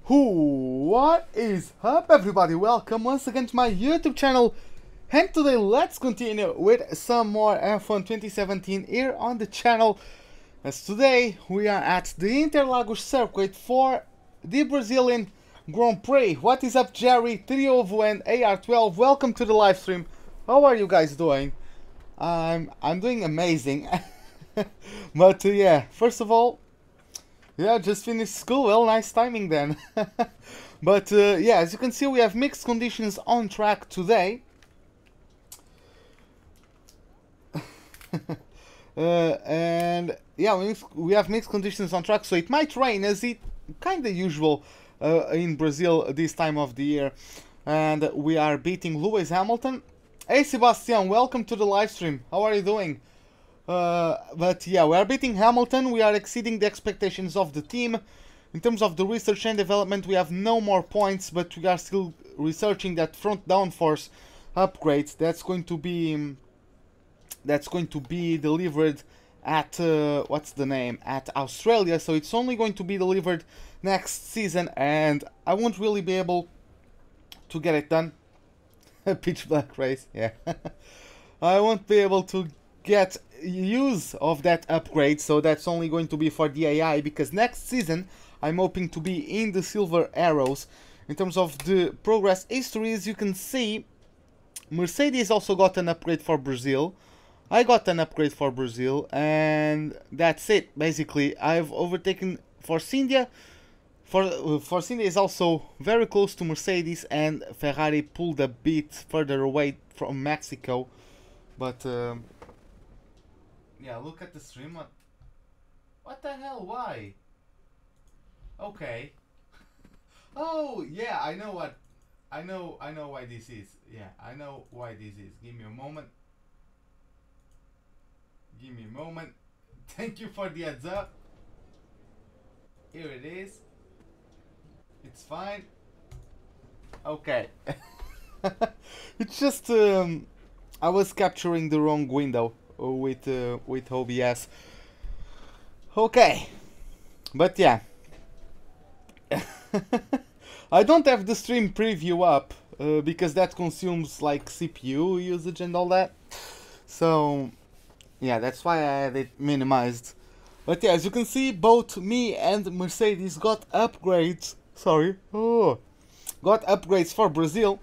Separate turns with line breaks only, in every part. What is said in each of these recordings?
What is up, everybody? Welcome once again to my YouTube channel, and today let's continue with some more F1 2017 here on the channel, as today we are at the Interlagos circuit for the Brazilian Grand Prix. What is up, Jerry, Triovo and AR12? Welcome to the live stream. How are you guys doing? I'm doing amazing. But yeah, first of all, yeah, just finished school. Well, nice timing then. But yeah, as you can see, we have mixed conditions on track today. And yeah, we have mixed conditions on track, so it might rain, as it kind of usual in Brazil this time of the year. And we are beating Lewis Hamilton. Hey Sebastian, welcome to the live stream. How are you doing? But yeah, we are beating Hamilton. We are exceeding the expectations of the team. In terms of the research and development, we have no more points, but we are still researching that front downforce upgrade that's going to be delivered at what's the name, at Australia. So it's only going to be delivered next season, and I won't really be able to get it done. Pitch black race, yeah. I won't be able to get use of that upgrade, so that's only going to be for the AI, because next season I'm hoping to be in the silver arrows. In terms of the progress history, as you can see, Mercedes also got an upgrade for Brazil. I got an upgrade for Brazil, and that's it. Basically, I've overtaken Force India. Force India is also very close to Mercedes, and Ferrari pulled a bit further away from Mexico. But yeah, look at the stream. What the hell? Why? Okay. Oh yeah, I know what. I know why this is. Yeah, I know why this is. Give me a moment. Give me a moment. Thank you for the heads up. Here it is. It's fine. Okay. It's just I was capturing the wrong window with OBS. Okay. But yeah. I don't have the stream preview up because that consumes like CPU usage and all that. So yeah, that's why I had it minimized. But yeah, as you can see, both me and Mercedes got upgrades. Sorry. Oh. Got upgrades for Brazil.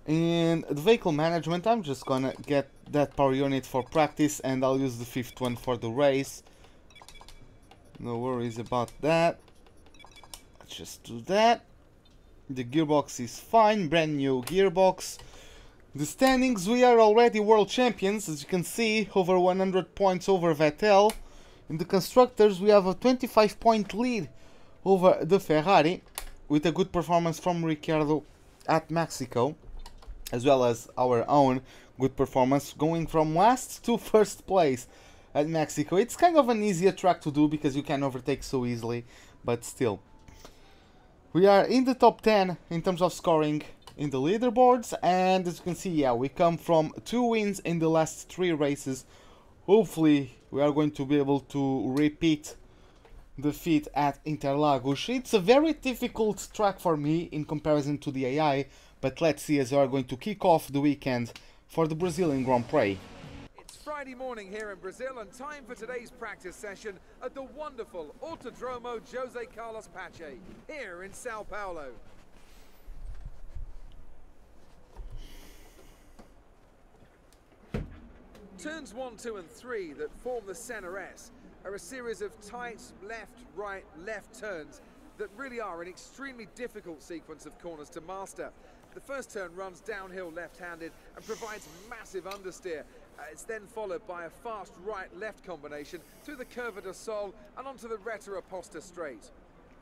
In the vehicle management, I'm just gonna get that power unit for practice, and I'll use the 5th one for the race. No worries about that. Let's just do that. The gearbox is fine, brand new gearbox. The standings, we are already world champions, as you can see, over 100 points over Vettel. In the constructors, we have a 25-point lead over the Ferrari, with a good performance from Ricciardo at Mexico, as well as our own good performance, going from last to first place at Mexico. It's kind of an easier track to do because you can overtake so easily, but still. We are in the top 10 in terms of scoring in the leaderboards, and as you can see, yeah, we come from 2 wins in the last 3 races. Hopefully we are going to be able to repeat the feat at Interlagos. It's a very difficult track for me in comparison to the AI, but let's see, as we are going to kick off the weekend for the Brazilian Grand Prix.
It's Friday morning here in Brazil, and time for today's practice session at the wonderful Autodromo Jose Carlos Pache here in Sao Paulo. Turns 1, 2 and 3 that form the center S are a series of tight left, right, left turns that really are an extremely difficult sequence of corners to master. The first turn runs downhill left-handed and provides massive understeer. It's then followed by a fast right-left combination through the Curva do Sol and onto the Reta Oposta straight.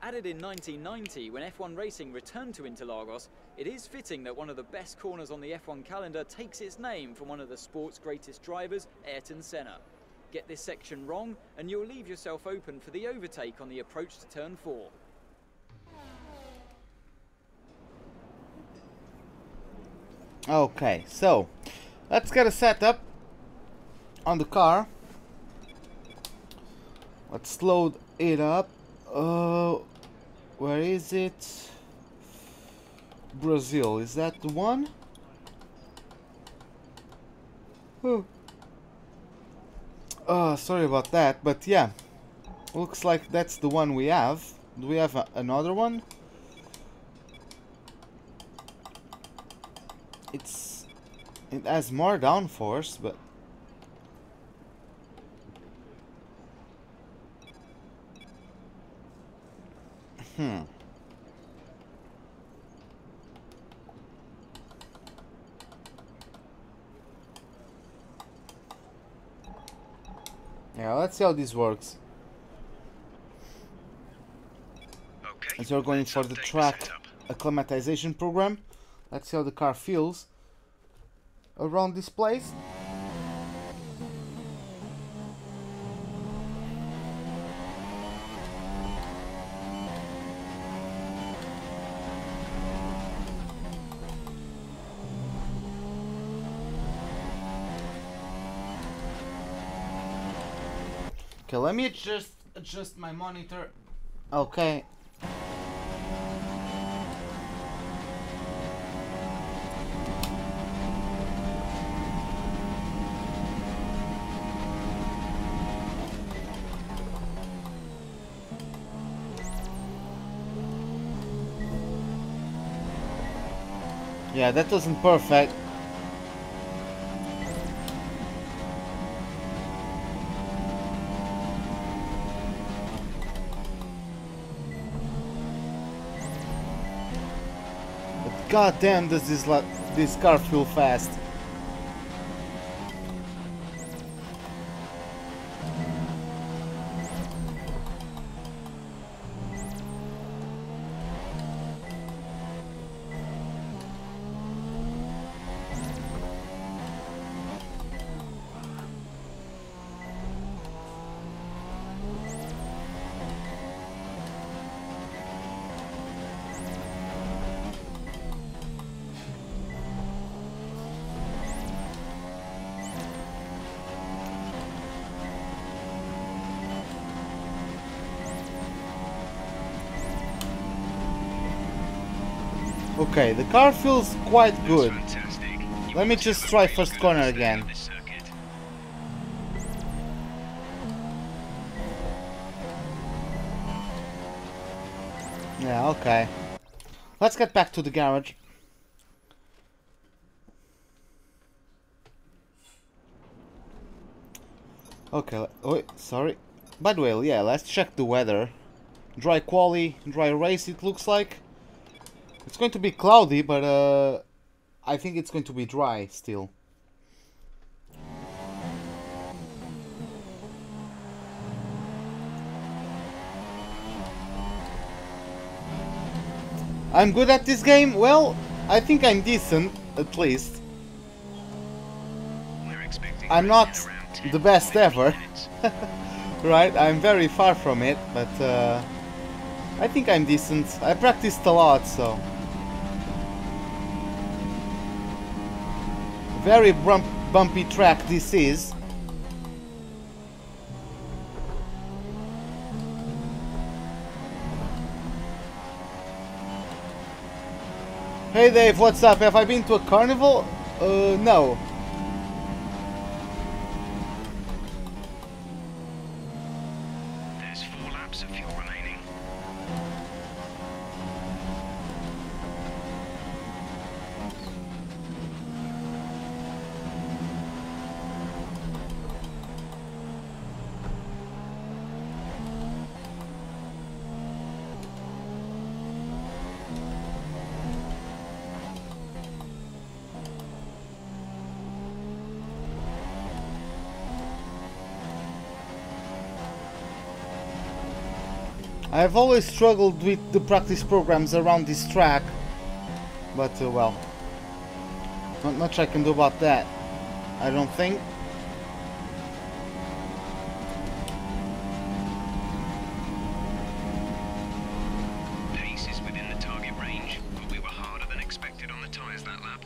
Added in 1990, when F1 racing returned to Interlagos, it is fitting that one of the best corners on the F1 calendar takes its name from one of the sport's greatest drivers, Ayrton Senna. Get this section wrong, and you'll leave yourself open for the overtake on the approach to turn 4.
Okay, so let's get a setup on the car. Let's load it up. Where is it? Brazil, is that the one? Oh, sorry about that, but yeah. Looks like that's the one we have. Do we have another one? It has more downforce, but yeah, let's see how this works.
Okay.
As we're going
let's
for the
update
track
setup.
acclimatization program. Let's see how the car feels around this place. Okay, let me just adjust my monitor. Okay. Yeah, that wasn't perfect. But goddamn, does this car feel fast? Okay, the car feels quite good.
Fantastic.
Let me just try first corner again. Yeah, okay. Let's get back to the garage. Okay, oh, sorry. By the way, yeah, let's check the weather. Dry quali, dry race it looks like. It's going to be cloudy, but I think it's going to be dry still. I'm good at this game? Well, I think I'm decent, at least. I'm not the best ever, right? I'm very far from it, but I think I'm decent. I practiced a lot, so... Very bumpy track this is. Hey Dave, what's up? Have I been to a carnival? No.
There's 4 laps of fuel remaining.
I've always struggled with the practice programs around this track, but well, not much I can do about that, I don't think.
Pace is within the target range, but we were harder than expected on the tyres that lap.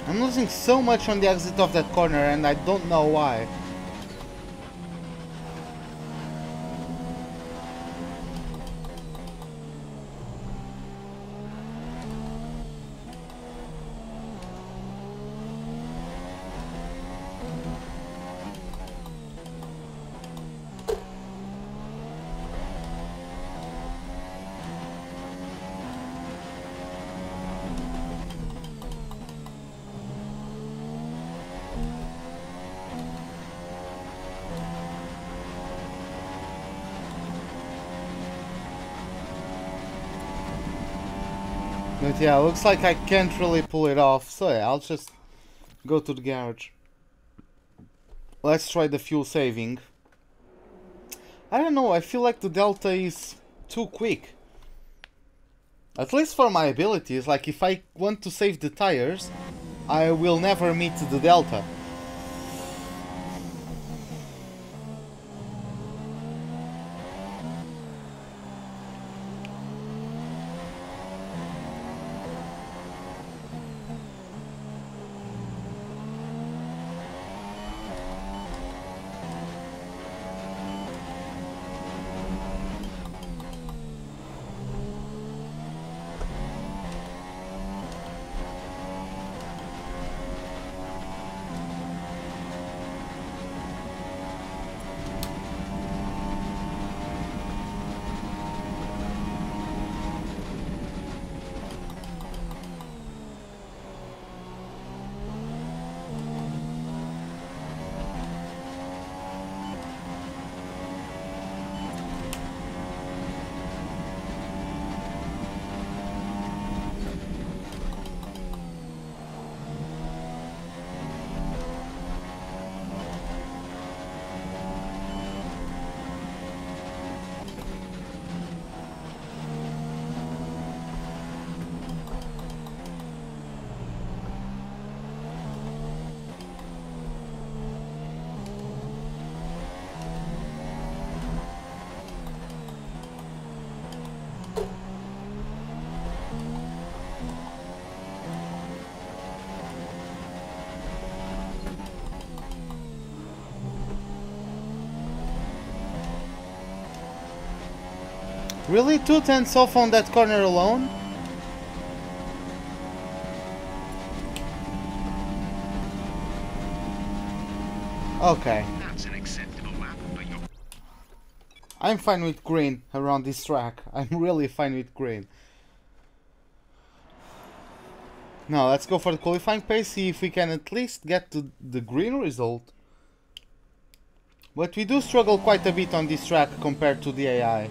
I'm losing so much on the exit of that corner and I don't know why. But yeah, looks like I can't really pull it off, so yeah, I'll just go to the garage. Let's try the fuel saving. I don't know, I feel like the Delta is too quick. At least for my abilities, like if I want to save the tires, I will never meet the Delta. Really? 2/10 off on that corner alone? Okay.
That's an acceptable lap, but you're...
I'm fine with green around this track. I'm really fine with green. Now let's go for the qualifying pace, see if we can at least get to the green result. But we do struggle quite a bit on this track compared to the AI.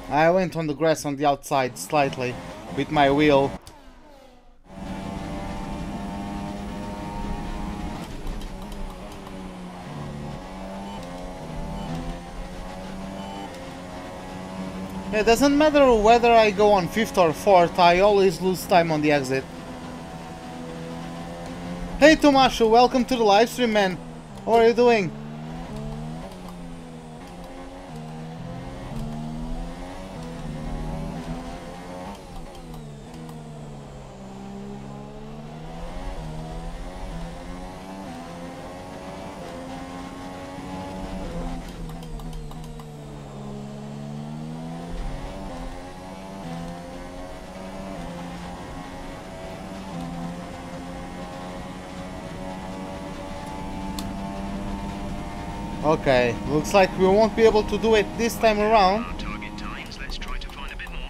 I went on the grass on the outside slightly with my wheel. It doesn't matter whether I go on 5th or 4th, I always lose time on the exit. Hey Tomasho, welcome to the livestream, man. How are you doing? Okay, looks like we won't be able to do it this time around.
Our target times, let's try to find a bit more.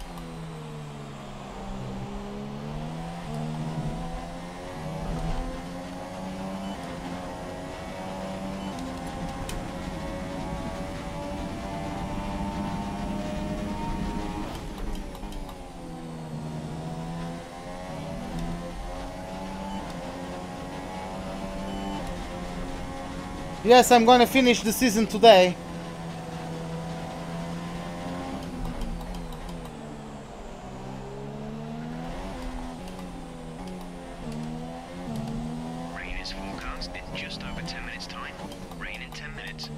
Yes, I'm gonna finish the season today.
Rain is forecast in just over 10 minutes' time. Rain in 10 minutes.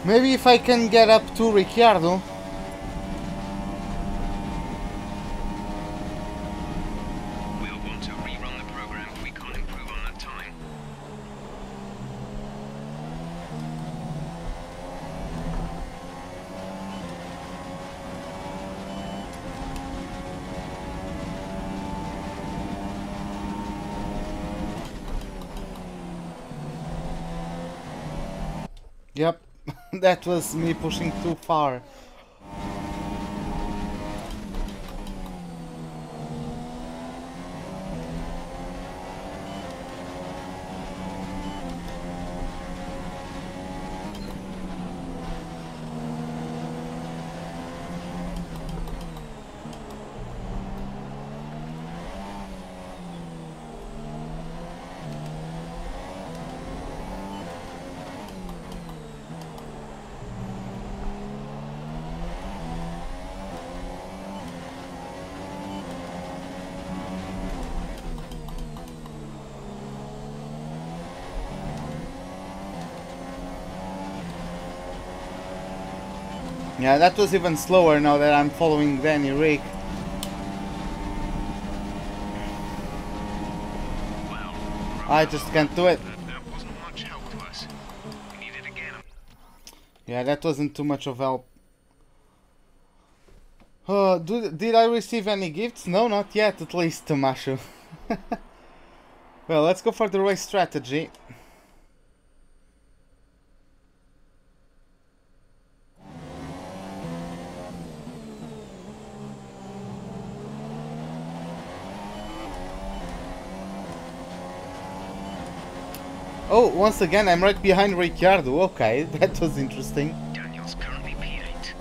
Maybe if I can get up to Ricciardo.
We'll want to rerun the program if we can't improve on that time.
Yep, that was me pushing too far. Yeah, that was even slower now that I'm following Danny Rick.
Well,
I just can't do it.
that wasn't much help to us. We need it again.
Yeah, that wasn't too much of help. Did I receive any gifts? No, not yet, at least, Tomashu. Well, let's go for the race strategy. Oh, once again, I'm right behind Ricciardo. Okay, that was interesting.
Daniel's currently P8.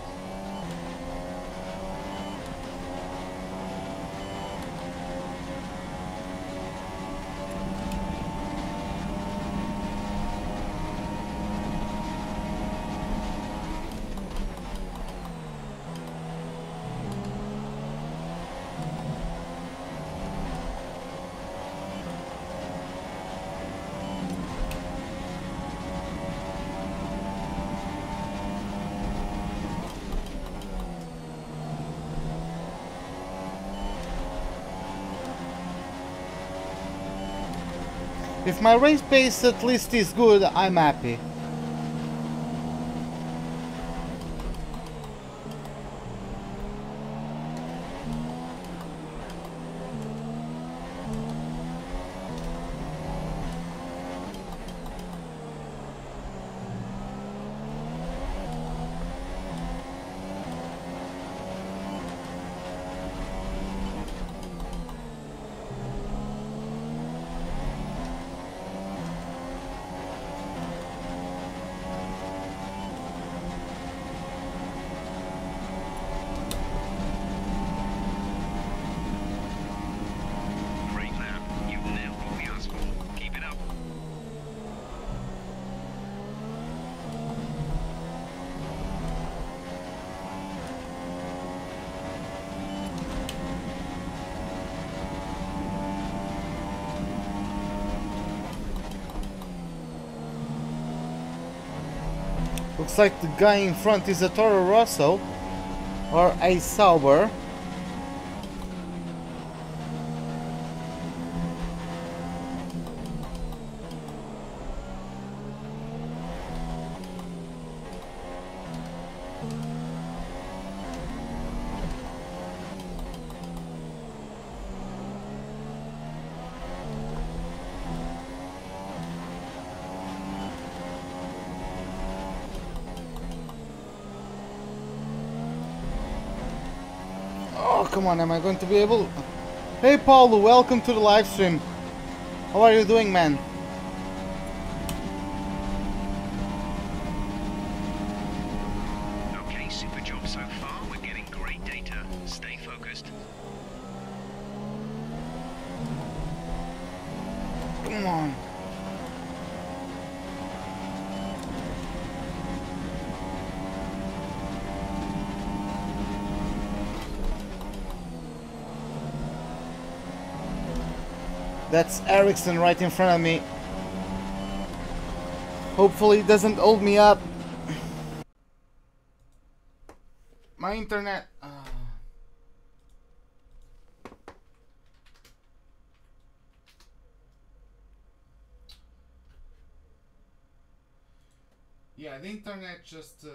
If my race pace at least is good, I'm happy. Looks like the guy in front is a Toro Rosso or a Sauber. Oh, come on, am I going to be able... Hey, Paulo, welcome to the live stream. How are you doing, man? That's Ericsson right in front of me. Hopefully it doesn't hold me up. My internet. Yeah, the internet just. The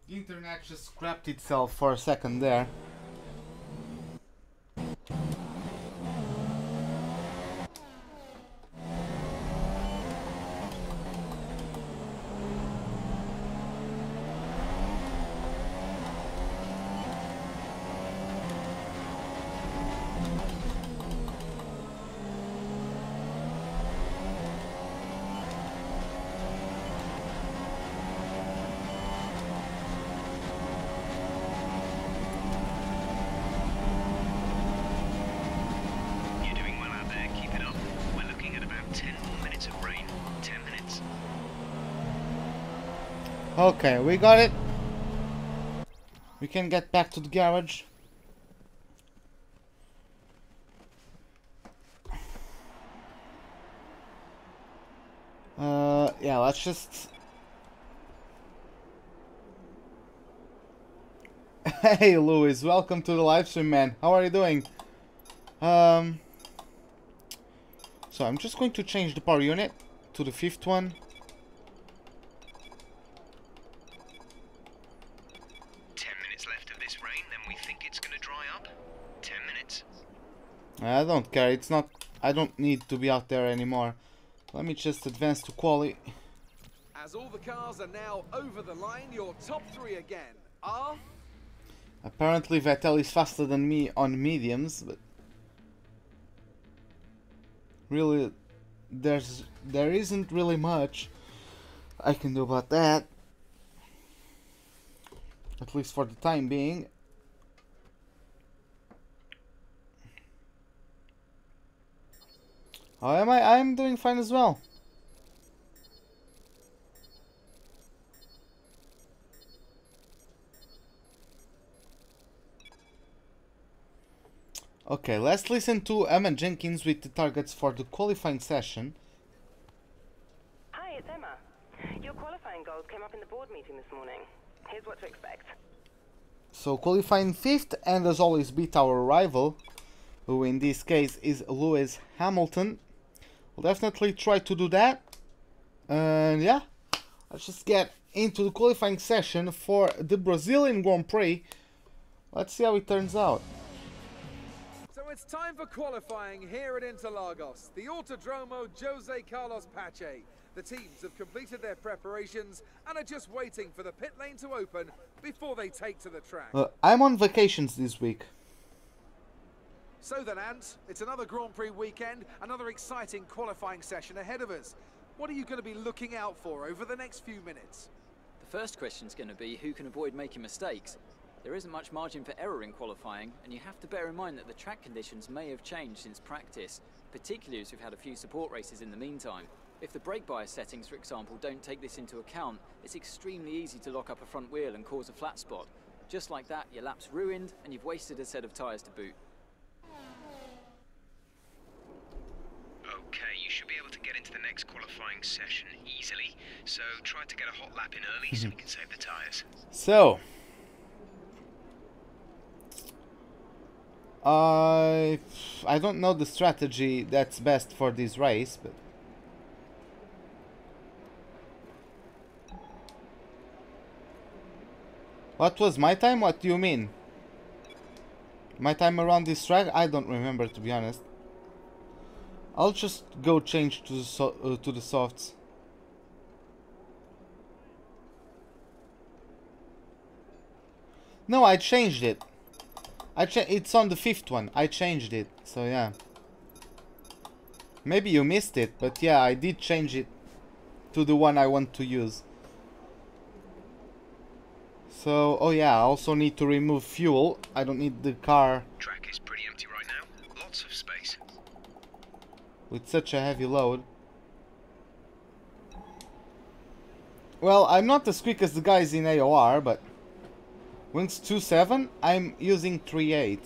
internet just scrapped itself for a second there. Okay, we got it. We can get back to the garage. Yeah, let's just... Hey Louis, welcome to the live stream, man. How are you doing? So I'm just going to change the power unit to the 5th one. I don't care, it's not... I don't need to be out there anymore. Let me just advance to quali.
As all the cars are now over the line, your top 3 again are...
Apparently Vettel is faster than me on mediums, but... Really, there isn't really much I can do about that. At least for the time being. How am I? I'm doing fine as well. Okay, let's listen to Emma Jenkins with the targets for the qualifying session.
Hi, it's Emma. Your qualifying goals came up in the board meeting this morning. Here's what to expect.
So qualifying 5th, and as always beat our rival, who in this case is Lewis Hamilton. We'll definitely try to do that. And yeah, let's just get into the qualifying session for the Brazilian Grand Prix. Let's see how it turns out.
So it's time for qualifying here at Interlagos, the Autodromo Jose Carlos Pache. The teams have completed their preparations and are just waiting for the pit lane to open before they take to the track.
I'm on vacations this week.
So then, Ant, it's another Grand Prix weekend, another exciting qualifying session ahead of us. What are you going to be looking out for over the next few minutes?
The first question is going to be who can avoid making mistakes. There isn't much margin for error in qualifying, and you have to bear in mind that the track conditions may have changed since practice, particularly as we've had a few support races in the meantime. If the brake bias settings, for example, don't take this into account, it's extremely easy to lock up a front wheel and cause a flat spot. Just like that, your lap's ruined, and you've wasted a set of tyres to boot.
Okay, you should be able to get into the next qualifying session easily, so try to get a hot lap in early so we can save the tyres.
So, I don't know the strategy that's best for this race, but what was my time? What do you mean? My time around this track? I don't remember, to be honest. I'll just go change to the softs. No, I changed it. It's on the 5th one. I changed it. So yeah. Maybe you missed it, but yeah, I did change it to the one I want to use. So, oh yeah, I also need to remove fuel. I don't need the car.
Track is pretty empty right now. Lots of space
with such a heavy load. Well, I'm not as quick as the guys in AOR, but wings 2.7, I'm using 3.8.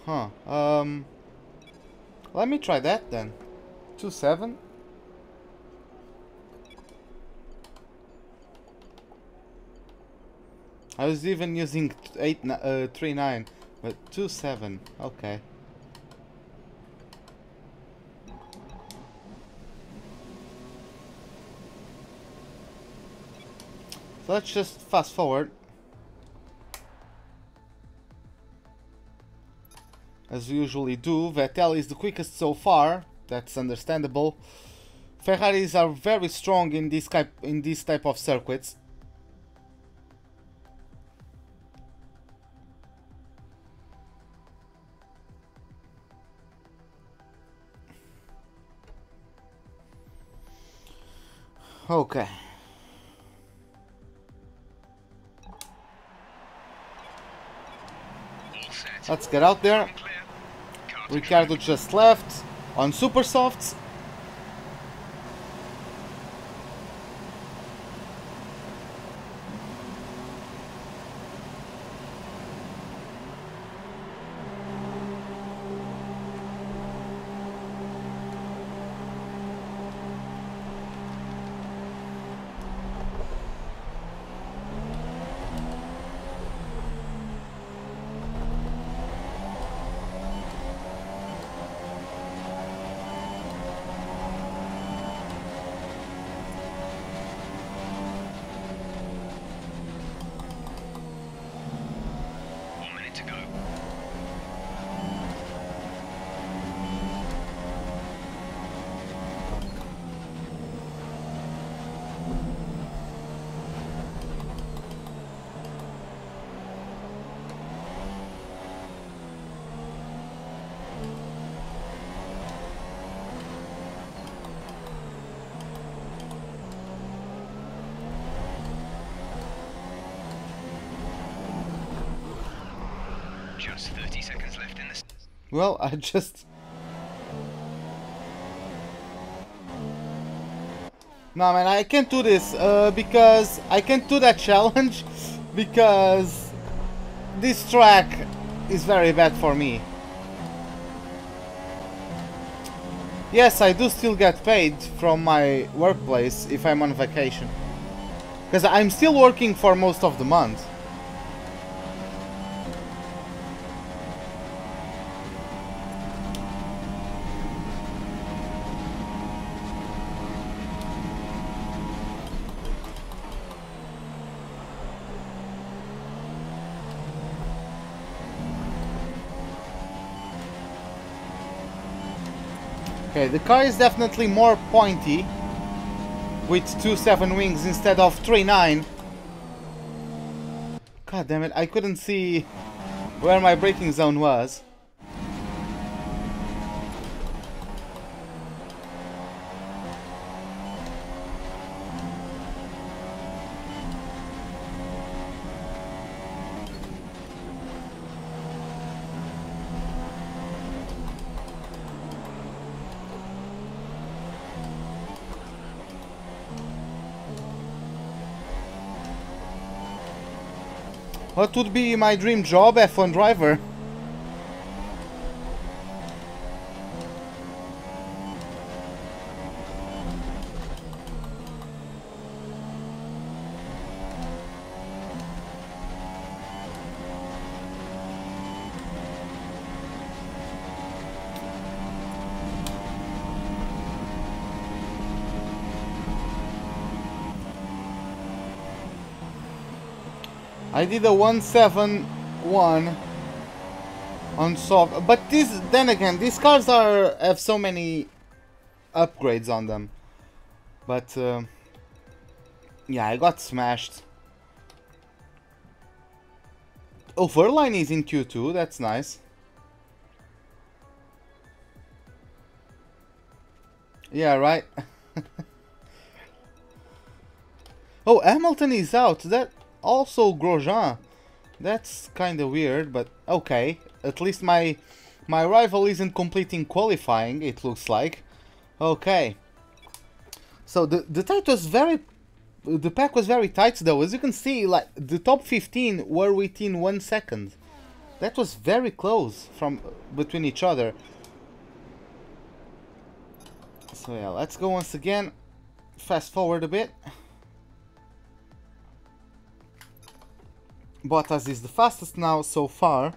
Huh. Let me try that then. 2.7. I was even using 3.9, but 2.7. Okay. So let's just fast forward. As we usually do, Vettel is the quickest so far. That's understandable. Ferraris are very strong in this type of circuits. Okay. Let's get out there. Ricciardo just left on super softs.
Just 30 seconds left in this.
Well, I just... No man, I can't do this because I can't do that challenge because this track is very bad for me. Yes, I do still get paid from my workplace if I'm on vacation, because I'm still working for most of the month. Okay, the car is definitely more pointy with 2.7 wings instead of 3.9. God damn it, I couldn't see where my braking zone was. What would be my dream job? F1 driver. I did a 171 on soft, but then again, these cars have so many upgrades on them. But yeah, I got smashed. Oh, Verline is in Q2, that's nice. Yeah, right. Oh, Hamilton is out. That also Grosjean. That's kind of weird, but okay. At least my My rival isn't completing qualifying, it looks like. Okay. So the tight was very... The pack was very tight though. As you can see, like, the top 15 were within 1 second. That was very close from between each other. So yeah, let's go once again. Fast forward a bit. Bottas is the fastest now so far.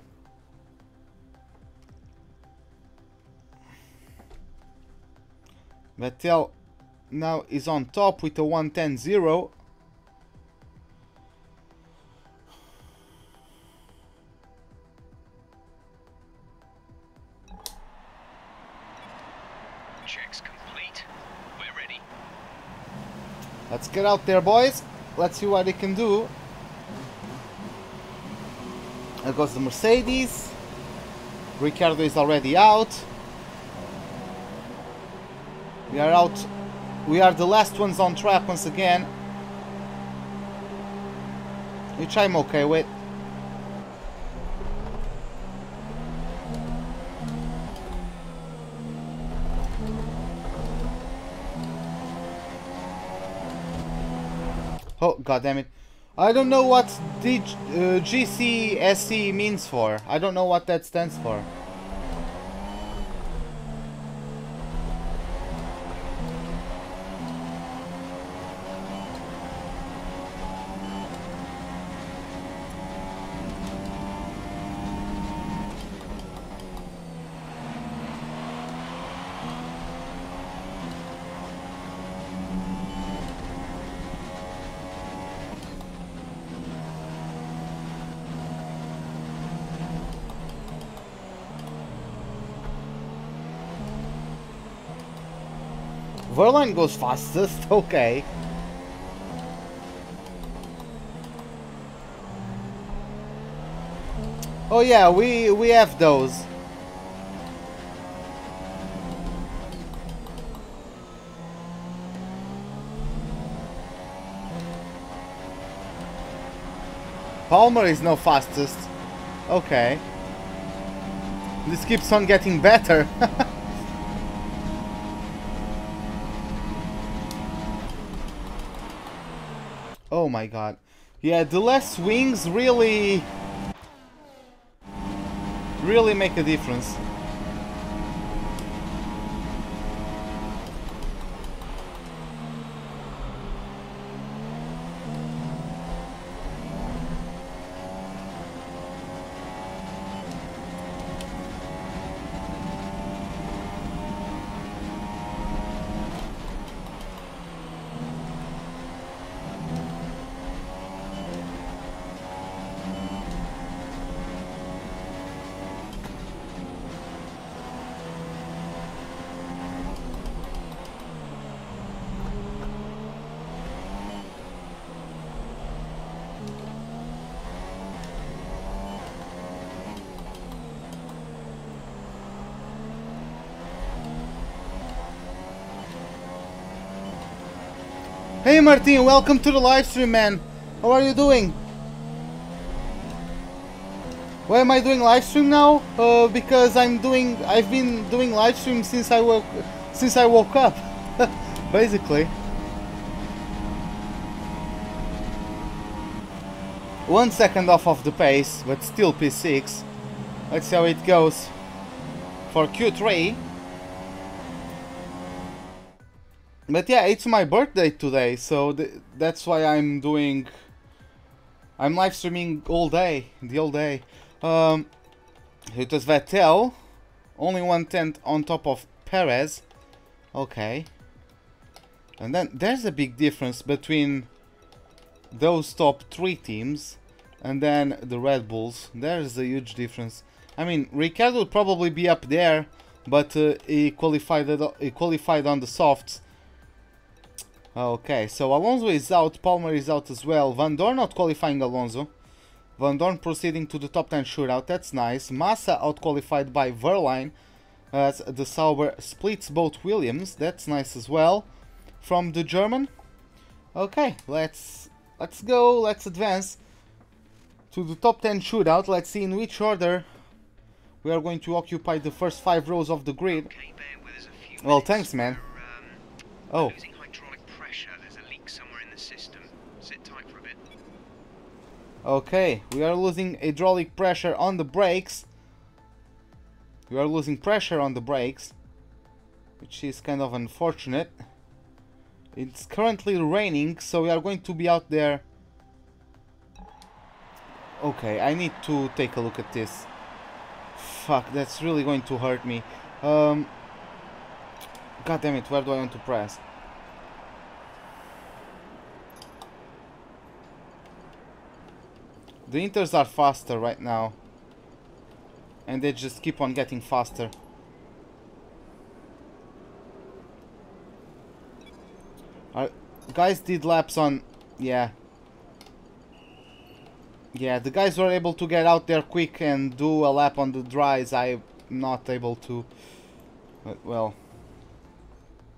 Vettel now is on top with a 1:10.0.
Checks complete. We're ready.
Let's get out there, boys. Let's see what they can do. There goes the Mercedes. Ricciardo is already out. We are out. We are the last ones on track once again, which I'm okay with. Oh, god damn it. I don't know what the GCSE means for. I don't know what that stands for. Verline goes fastest, okay. Oh yeah, we have those. Palmer is no fastest. Okay. This keeps on getting better. Oh my god. Yeah, the less swings really make a difference. Hey Martin, welcome to the live stream, man. How are you doing? Why am I doing live stream now? Because I've been doing live stream since I woke up, basically. 1 second off of the pace, but still P6. Let's see how it goes for Q3. But yeah, it's my birthday today, so that's why I'm live streaming all day, the whole day. It was Vettel, only 1/10 on top of Perez. Okay. And then there's a big difference between those top 3 teams and then the Red Bulls. There's a huge difference. I mean, Ricciardo would probably be up there, but he qualified on the softs. Okay, so Alonso is out, Palmer is out as well. Van Dorn out qualifying Alonso. Van Dorn proceeding to the top 10 shootout, that's nice. Massa out qualified by Verline as the Sauber splits both Williams, that's nice as well from the German. Okay, let's go, let's advance to the top 10 shootout. Let's see in which order We are going to occupy the first 5 rows of the grid.
Okay, bear with us a few
Well,
minutes.
thanks, man.
We're
Oh.
losing hydraulic pressure. There's a leak somewhere in the system. Sit tight for a bit.
Okay, we are losing hydraulic pressure on the brakes. We are losing pressure on the brakes, which is kind of unfortunate. It's currently raining, so we are going to be out there. Okay, I need to take a look at this. Fuck, that's really going to hurt me. God damn it, where do I want to press? The Inters are faster right now. And they just keep on getting faster. Guys did laps on... Yeah. Yeah, the guys were able to get out there quick and do a lap on the dries. I'm not able to. But, well...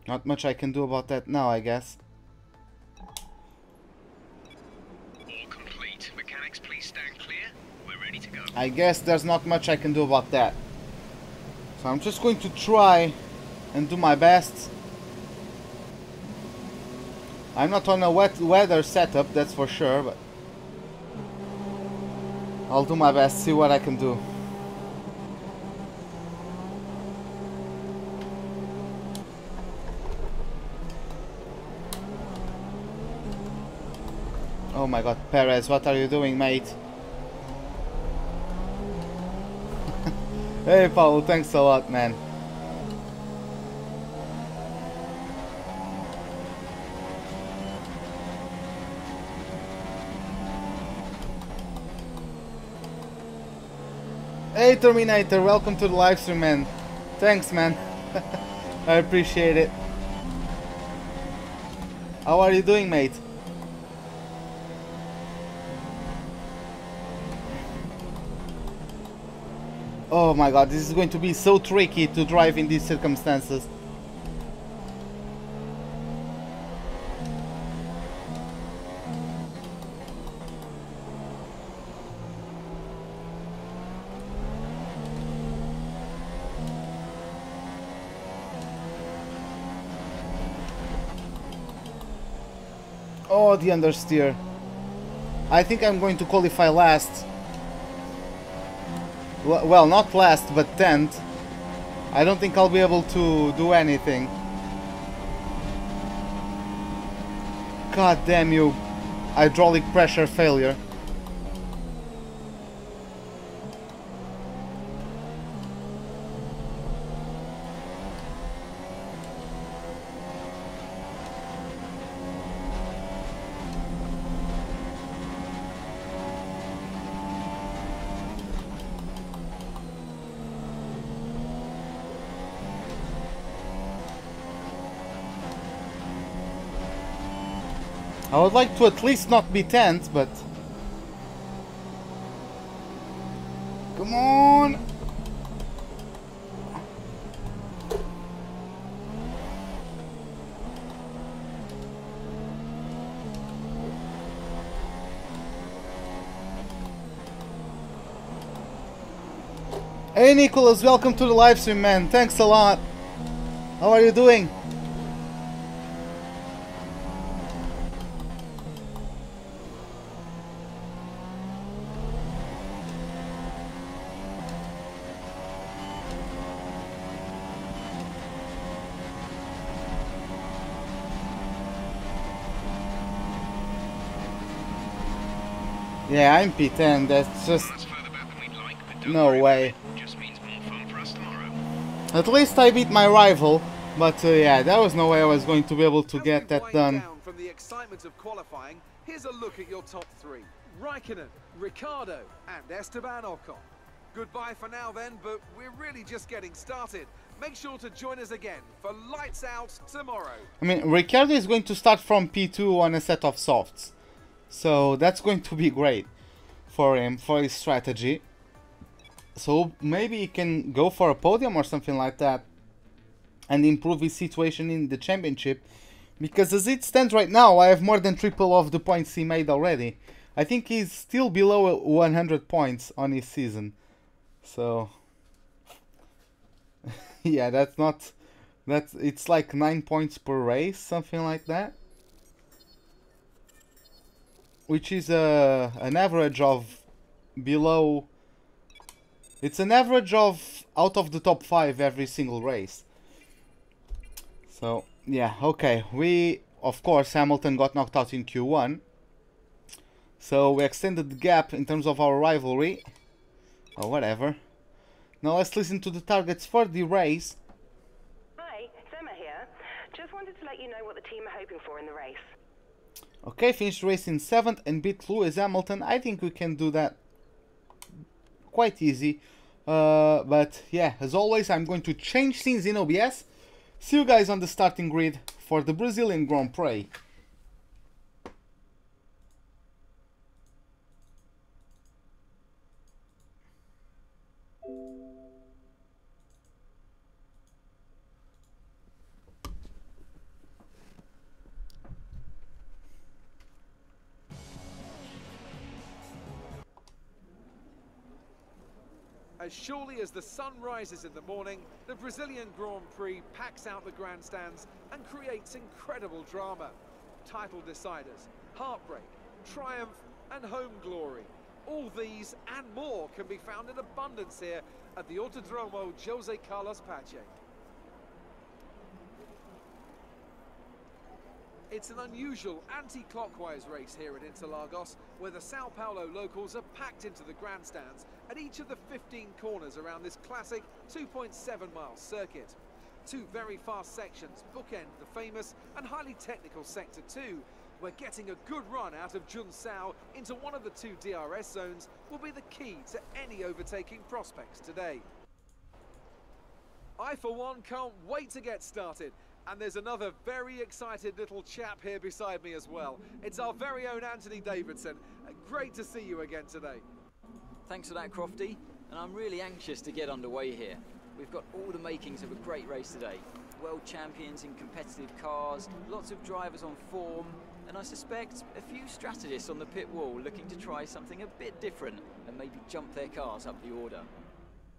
Not much I can do about that now, I guess.
All complete. Mechanics, please stand clear. We're ready to go.
I guess there's not much I can do about that. So I'm just going to try and do my best. I'm not on a wet weather setup, that's for sure, but I'll do my best, see what I can do. Oh my god, Perez, what are you doing, mate? Hey, Paul, thanks a lot, man. Hey, Terminator, welcome to the livestream, man. Thanks, man. I appreciate it. How are you doing, mate? Oh my god, this is going to be so tricky to drive in these circumstances. Oh, the understeer. I think I'm going to qualify last. Well, not last, but 10th. I don't think I'll be able to do anything. God damn you. Hydraulic pressure failure. I would like to at least not be 10th, but... Come on! Hey Nicholas, welcome to the livestream, man. Thanks a lot. How are you doing? Yeah, I'm P10, that's just... No way. At least I beat my rival, but yeah, there was no way I was going to be able to get that done.
From the excitement of qualifying, here's a look at your top 3. Raikkonen, Ricciardo and Esteban Ocon. Goodbye for now then, but we're really just getting started. Make sure to join us again for Lights Out tomorrow.
I mean, Ricciardo is going to start from P2 on a set of softs. So that's going to be great for him, for his strategy. So maybe he can go for a podium or something like that and improve his situation in the championship. Because as it stands right now, I have more than triple of the points he made already. I think he's still below 100 points on his season. So Yeah, that's not... It's like 9 points per race, something like that. Which is an average of below... It's an average of out of the top 5 every single race. So, yeah, okay. We, of course, Hamilton got knocked out in Q1. So we extended the gap in terms of our rivalry. Or whatever. Now let's listen to the targets for the race.
Hi, it's Emma here. Just wanted to let you know what the team are hoping for in the race.
Okay, finished the race in 7th and beat Lewis Hamilton. I think we can do that quite easy. But yeah, as always, I'm going to change scenes in OBS. See you guys on the starting grid for the Brazilian Grand Prix.
As surely as the sun rises in the morning, the Brazilian Grand Prix packs out the grandstands and creates incredible drama. Title deciders, heartbreak, triumph and home glory. All these and more can be found in abundance here at the Autodromo José Carlos Pache. It's an unusual anti-clockwise race here at Interlagos, where the Sao Paulo locals are packed into the grandstands at each of the 15 corners around this classic 2.7-mile circuit. Two very fast sections bookend the famous and highly technical Sector 2, where getting a good run out of Junsao into one of the two DRS zones will be the key to any overtaking prospects today. I, for one, can't wait to get started. And there's another very excited little chap here beside me as well. It's our very own Anthony Davidson. Great to see you again today.
Thanks for that, Crofty. And I'm really anxious to get underway here. We've got all the makings of a great race today. World champions in competitive cars, lots of drivers on form, and I suspect a few strategists on the pit wall looking to try something a bit different and maybe jump their cars up the order.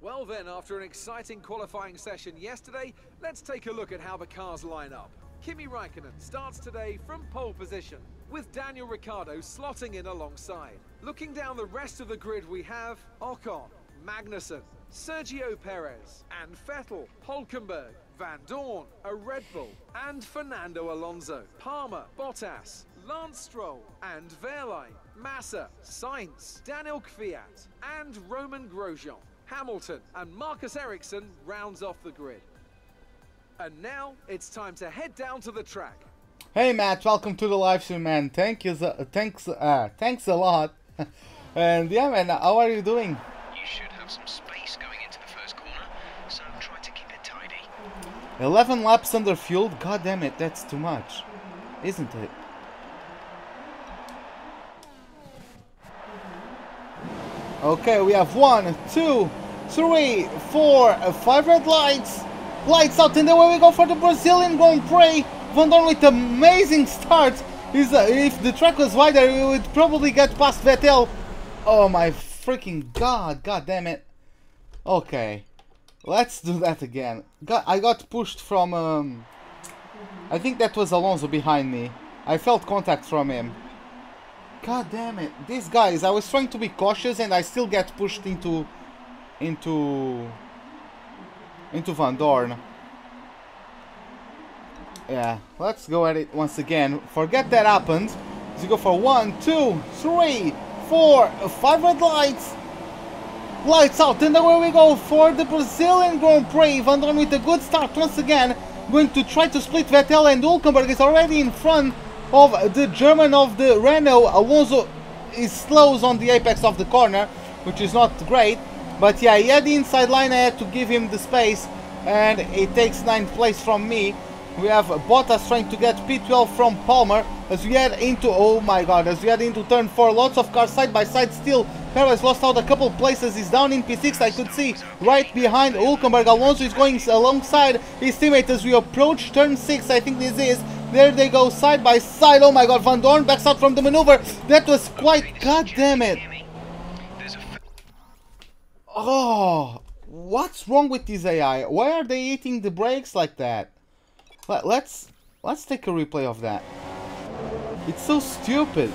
Well then, after an exciting qualifying session yesterday, let's take a look at how the cars line up. Kimi Raikkonen starts today from pole position, with Daniel Ricciardo slotting in alongside. Looking down the rest of the grid, we have Ocon, Magnussen, Sergio Perez, and Vettel, Hülkenberg, Van Dorn, a Red Bull, and Fernando Alonso, Palmer, Bottas, Lance Stroll, and Wehrlein, Massa, Sainz, Daniel Kvyat, and Roman Grosjean. Hamilton and Marcus Ericsson rounds off the grid. And now it's time to head down to the track.
Hey Matt, welcome to the live stream, man. Thanks a lot. And yeah, man, how are you doing?
You should have some space going into the first corner, so try to keep it tidy.
11 laps under fuel. God damn it, that's too much, isn't it? Okay, we have 1, 2, 3, 4, 5 red lights. Lights out, and away we go for the Brazilian Grand Prix. Van Dorn with amazing start. If the track was wider, we would probably get past Vettel. Oh my freaking god, god damn it. Okay, let's do that again. I got pushed from, I think that was Alonso behind me. I felt contact from him. God damn it, these guys, I was trying to be cautious and I still get pushed into Van Dorn. Yeah, let's go at it once again. Forget that happened. Let's go for 1, 2, 3, 4, 5 red lights. Lights out, and away we go for the Brazilian Grand Prix. Van Dorn with a good start once again. Going to try to split Vettel, and Hülkenberg is already in front of the German of the Renault. Alonso is slows on the apex of the corner, which is not great. But yeah, he had the inside line. I had to give him the space, and it takes 9th place from me. We have Bottas trying to get P12 from Palmer as we head into, oh my god, as we head into turn 4. Lots of cars side by side still. Perez lost out a couple places. He's down in P6. I could see right behind Hülkenberg. Alonso is going alongside his teammate as we approach turn 6. I think this is. There they go side by side. Oh my god, Van Dorn backs out from the maneuver. That was quite, god damn it. Oh, What's wrong with this AI? Why are they hitting the brakes like that? Let's take a replay of that. It's so stupid.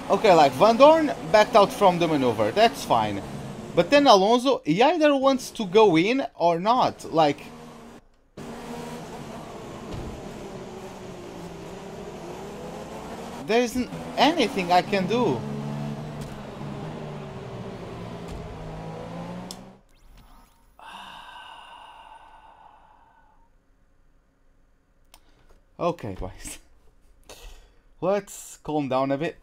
Okay, like Van Dorn backed out from the maneuver. That's fine. But then Alonso, he either wants to go in or not. Like, there isn't anything I can do. Okay, boys. Let's calm down a bit.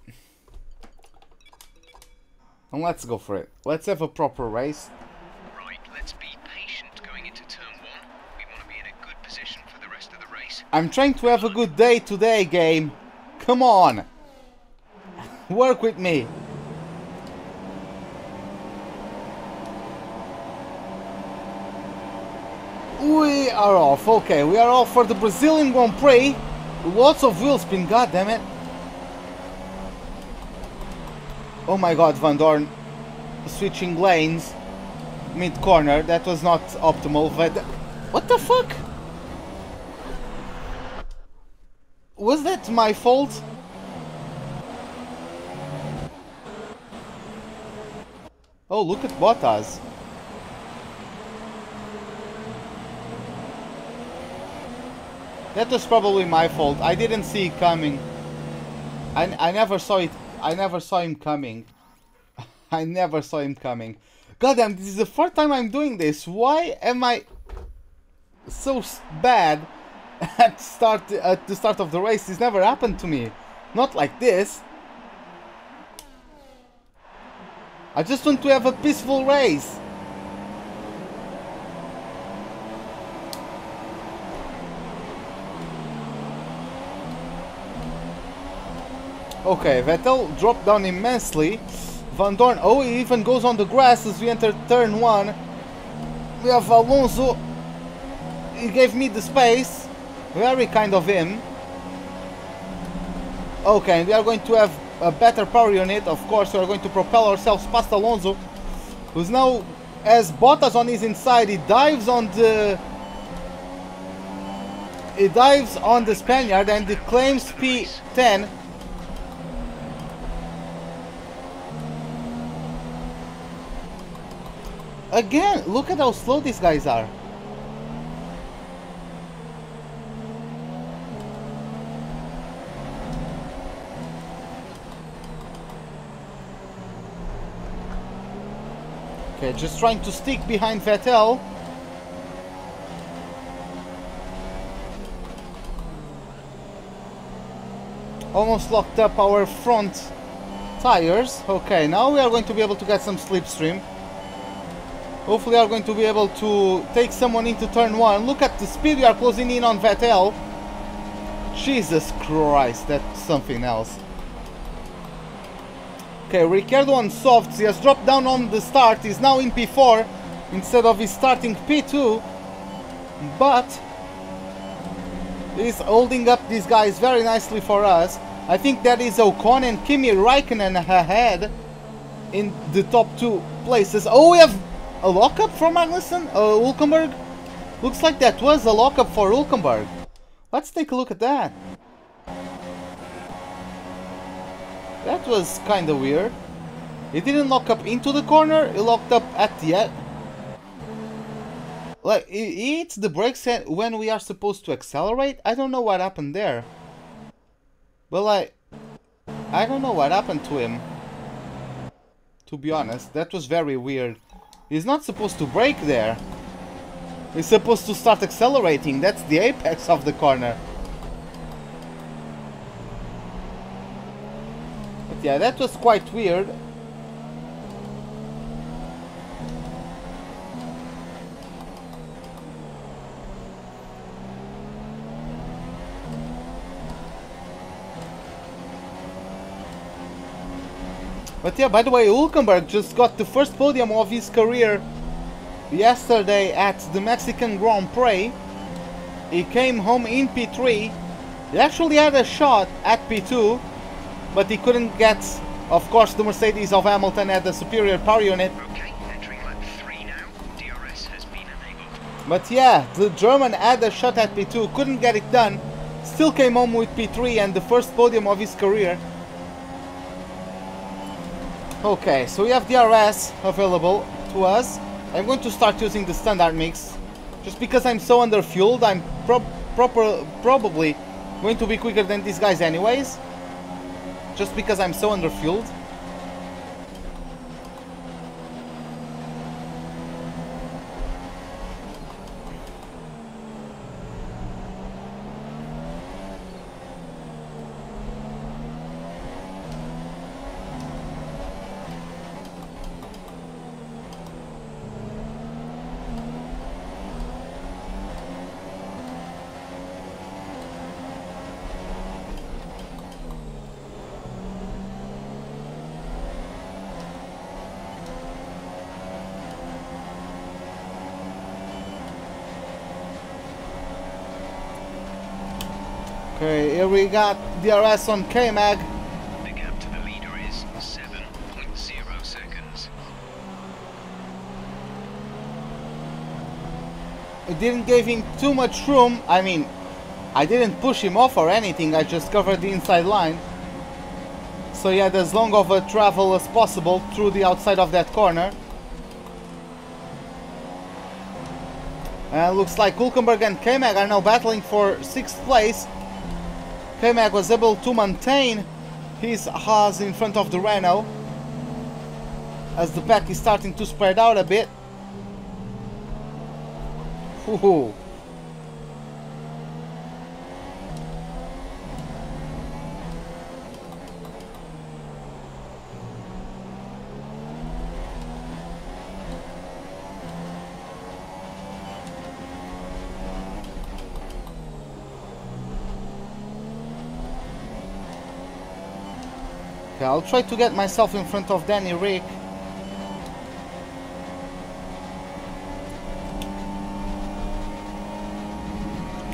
And let's go for it. Let's have a proper race.
Right, let's be patient going into turn 1. We want to be in a good position for the rest of the race.
I'm trying to have a good day today, game. Come on. Work with me. We are off. Okay, we are off for the Brazilian Grand Prix. Lots of wheel spin, god damn it. Oh my god, Van Dorn switching lanes mid-corner. That was not optimal, but what the fuck? Was that my fault? Oh, look at Bottas. That was probably my fault. I didn't see it coming. I never saw it. I never saw him coming. I never saw him coming. Goddamn, this is the first time I'm doing this. Why am I so bad at the start of the race? This never happened to me. Not like this. I just want to have a peaceful race. Okay, Vettel dropped down immensely. Van Dorn, oh, he even goes on the grass as we enter turn 1. We have Alonso. He gave me the space. Very kind of him. Okay, and we are going to have a better power unit. Of course, we are going to propel ourselves past Alonso, who's now, as Bottas on his inside, he dives on the Spaniard and he claims P10. Again, look at how slow these guys are. Okay, just trying to stick behind Vettel. Almost locked up our front tires. Okay, now we are going to be able to get some slipstream. Hopefully we are going to be able to take someone into turn 1. Look at the speed we are closing in on Vettel. Jesus Christ, that's something else. Okay, Ricciardo on softs. He has dropped down on the start. He's now in P4 instead of his starting P2. But he's holding up these guys very nicely for us. I think that is Ocon and Kimi Raikkonen ahead in the top 2 places. Oh, we have a lockup for Magnussen? Hülkenberg? Looks like that was a lockup for Hülkenberg. Let's take a look at that. That was kinda weird. He didn't lock up into the corner, he locked up at the end. Like, he hits the brakes when we are supposed to accelerate? I don't know what happened there. But like, I don't know what happened to him. To be honest, that was very weird. He's not supposed to brake there. He's supposed to start accelerating. That's the apex of the corner. But yeah, that was quite weird. But yeah, by the way, Hülkenberg just got the first podium of his career yesterday at the Mexican Grand Prix. He came home in P3. He actually had a shot at P2, but he couldn't get, of course, the Mercedes of Hamilton had a superior power unit.
Okay,
But yeah, the German had a shot at P2, couldn't get it done. Still came home with P3 and the first podium of his career. Okay, so we have DRS available to us. I'm going to start using the standard mix. Just because I'm so underfueled, I'm probably going to be quicker than these guys anyways. Just because I'm so underfueled. Okay, here we got DRS on K-Mag.
The gap to the leader is 7.0 seconds.
It didn't give him too much room. I mean, I didn't push him off or anything, I just covered the inside line. So he had as long of a travel as possible through the outside of that corner. And looks like Hulkenberg and K-Mag are now battling for 6th place. K-Mag was able to maintain his Haas in front of the Renault as the pack is starting to spread out a bit. Ooh. Okay, I'll try to get myself in front of Danny Rick.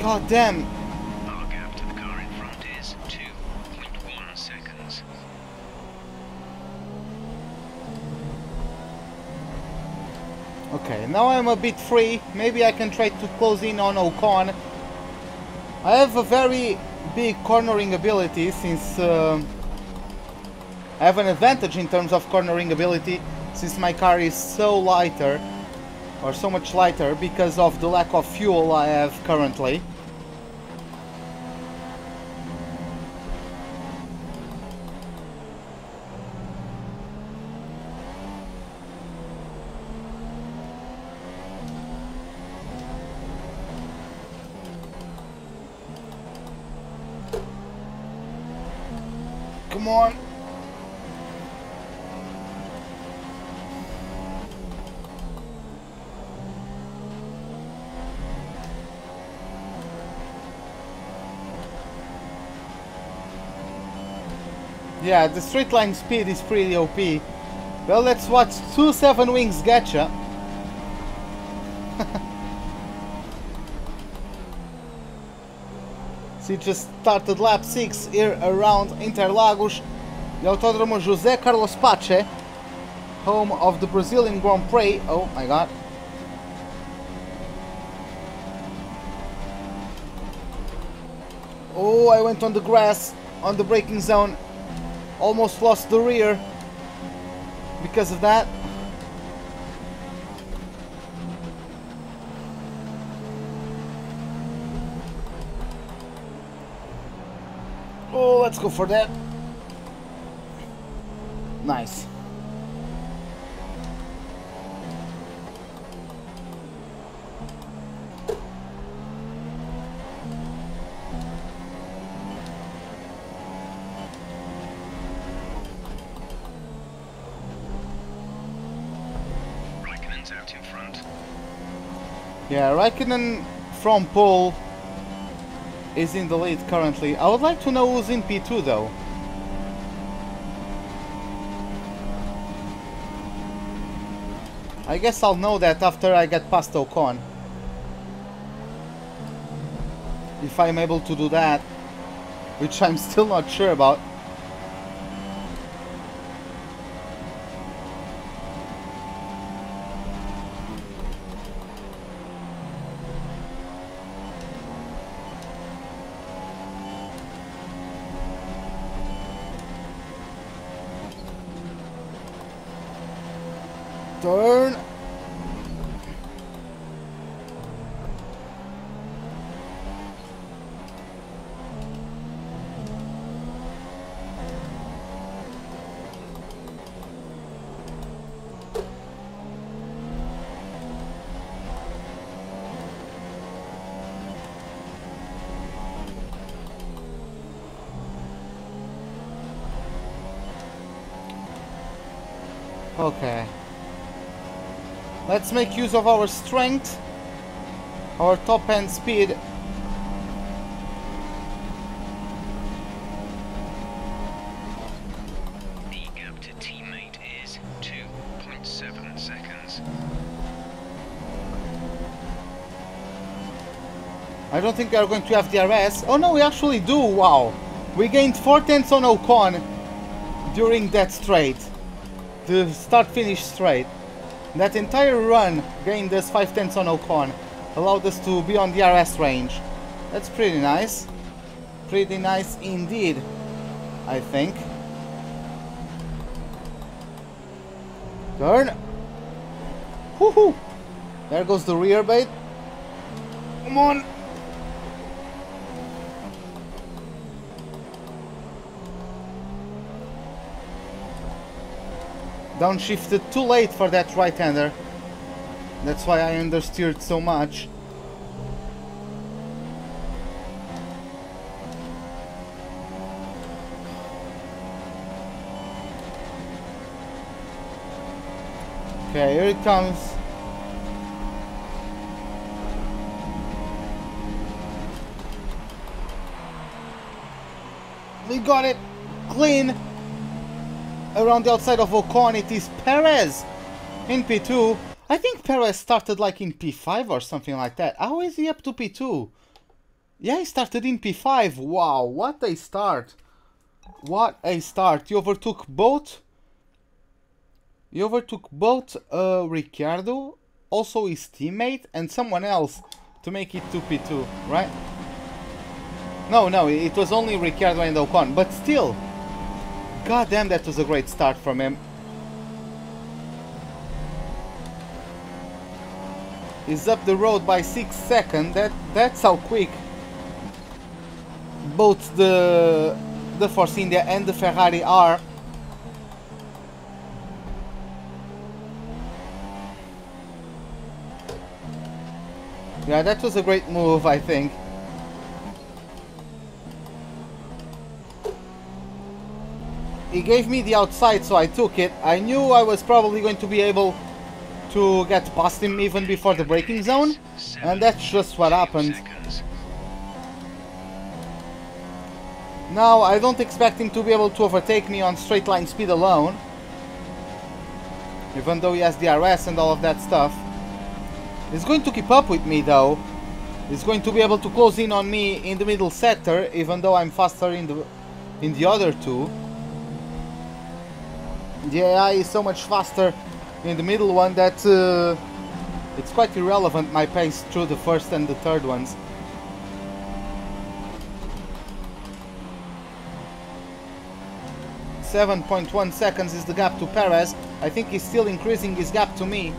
God damn.
Our gap to the car in front is 2.1 seconds.
Okay, now I'm a bit free. Maybe I can try to close in on Ocon. I have a very big cornering ability since I have an advantage in terms of cornering ability since my car is so lighter, or so much lighter, because of the lack of fuel I have currently. Come on. Yeah, the straight line speed is pretty OP. Well, let's watch 2-7 wings getcha. So he just started lap 6 here around Interlagos, the Autódromo José Carlos Pache, home of the Brazilian Grand Prix. Oh my god. Oh, I went on the grass, on the braking zone. Almost lost the rear because of that. Oh, let's go for that. Nice.
Out in front.
Yeah, Raikkonen from pole is in the lead currently. I would like to know who's in P2 though. I guess I'll know that after I get past Ocon. If I'm able to do that, which I'm still not sure about. Turn. Okay. Let's make use of our strength, our top end speed.
The gap to teammate is 2.7 seconds.
I don't think we are going to have DRS. Oh no, we actually do. Wow. We gained 4 tenths on Ocon during that straight. The start-finish straight. That entire run gained us 5 tenths on Ocon. Allowed us to be on DRS range. That's pretty nice. Pretty nice indeed, I think. Turn. Woohoo! There goes the rear bait. Come on. Downshifted too late for that right-hander. That's why I understeered so much. Okay, here it comes. We got it clean. Around the outside of Ocon, it is Perez in P2. I think Perez started like in P5 or something like that. How is he up to P2? Yeah, he started in P5. Wow, what a start. What a start. You overtook both. Ricciardo, also his teammate, and someone else to make it to P2, right? No, it was only Ricciardo and Ocon, but still. God damn, that was a great start from him. He's up the road by 6 seconds. That's how quick both the Force India and the Ferrari are. Yeah, that was a great move, I think. He gave me the outside, so I took it. I knew I was probably going to be able to get past him even before the braking zone, and that's just what happened. Now, I don't expect him to be able to overtake me on straight line speed alone, even though he has DRS and all of that stuff. He's going to keep up with me though. He's going to be able to close in on me in the middle sector, even though I'm faster in the other two. The AI is so much faster in the middle one that it's quite irrelevant my pace through the first and the third ones. .1 seconds is the gap to Perez. I think he's still increasing his gap to me.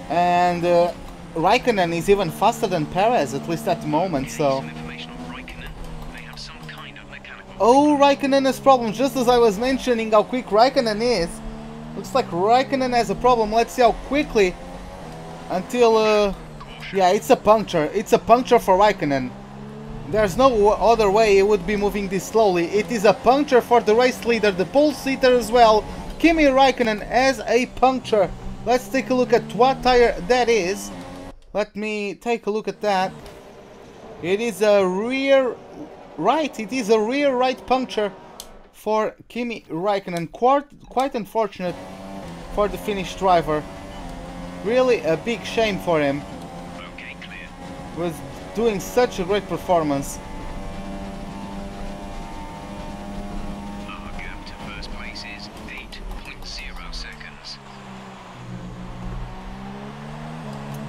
And Raikkonen is even faster than Perez, at least at the moment, so... Oh, Raikkonen has problems, just as I was mentioning how quick Raikkonen is. Looks like Raikkonen has a problem. Let's see how quickly until... yeah, it's a puncture. It's a puncture for Raikkonen. There's no other way it would be moving this slowly. It is a puncture for the race leader, the pole sitter as well. Kimi Raikkonen has a puncture. Let's take a look at what tire that is. Let me take a look at that. It is a rear... right, it is a rear right puncture for Kimi Raikkonen. Quite unfortunate for the Finnish driver. Really a big shame for him.
Okay, clear.
Was doing such a great performance.
Our gap to first place is 8.0 seconds.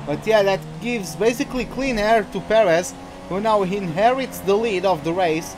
But yeah, that gives basically clean air to Perez, who now inherits the lead of the race.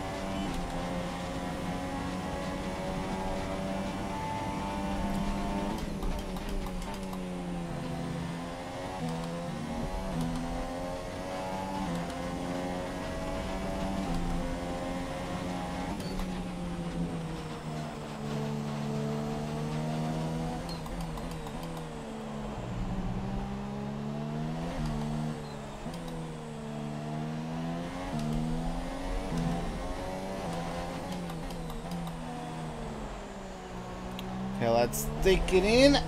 Okay, let's take it in.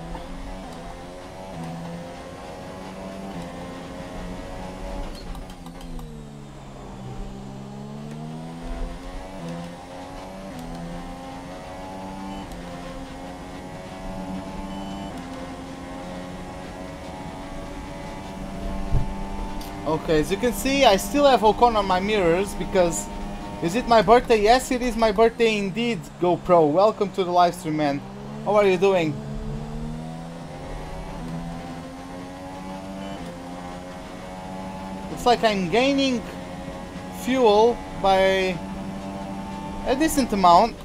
Okay, as you can see, I still have Ocon on my mirrors because... Is it my birthday? Yes, it is my birthday indeed, GoPro. Welcome to the live stream, man. How are you doing? Looks like I'm gaining fuel by a decent amount.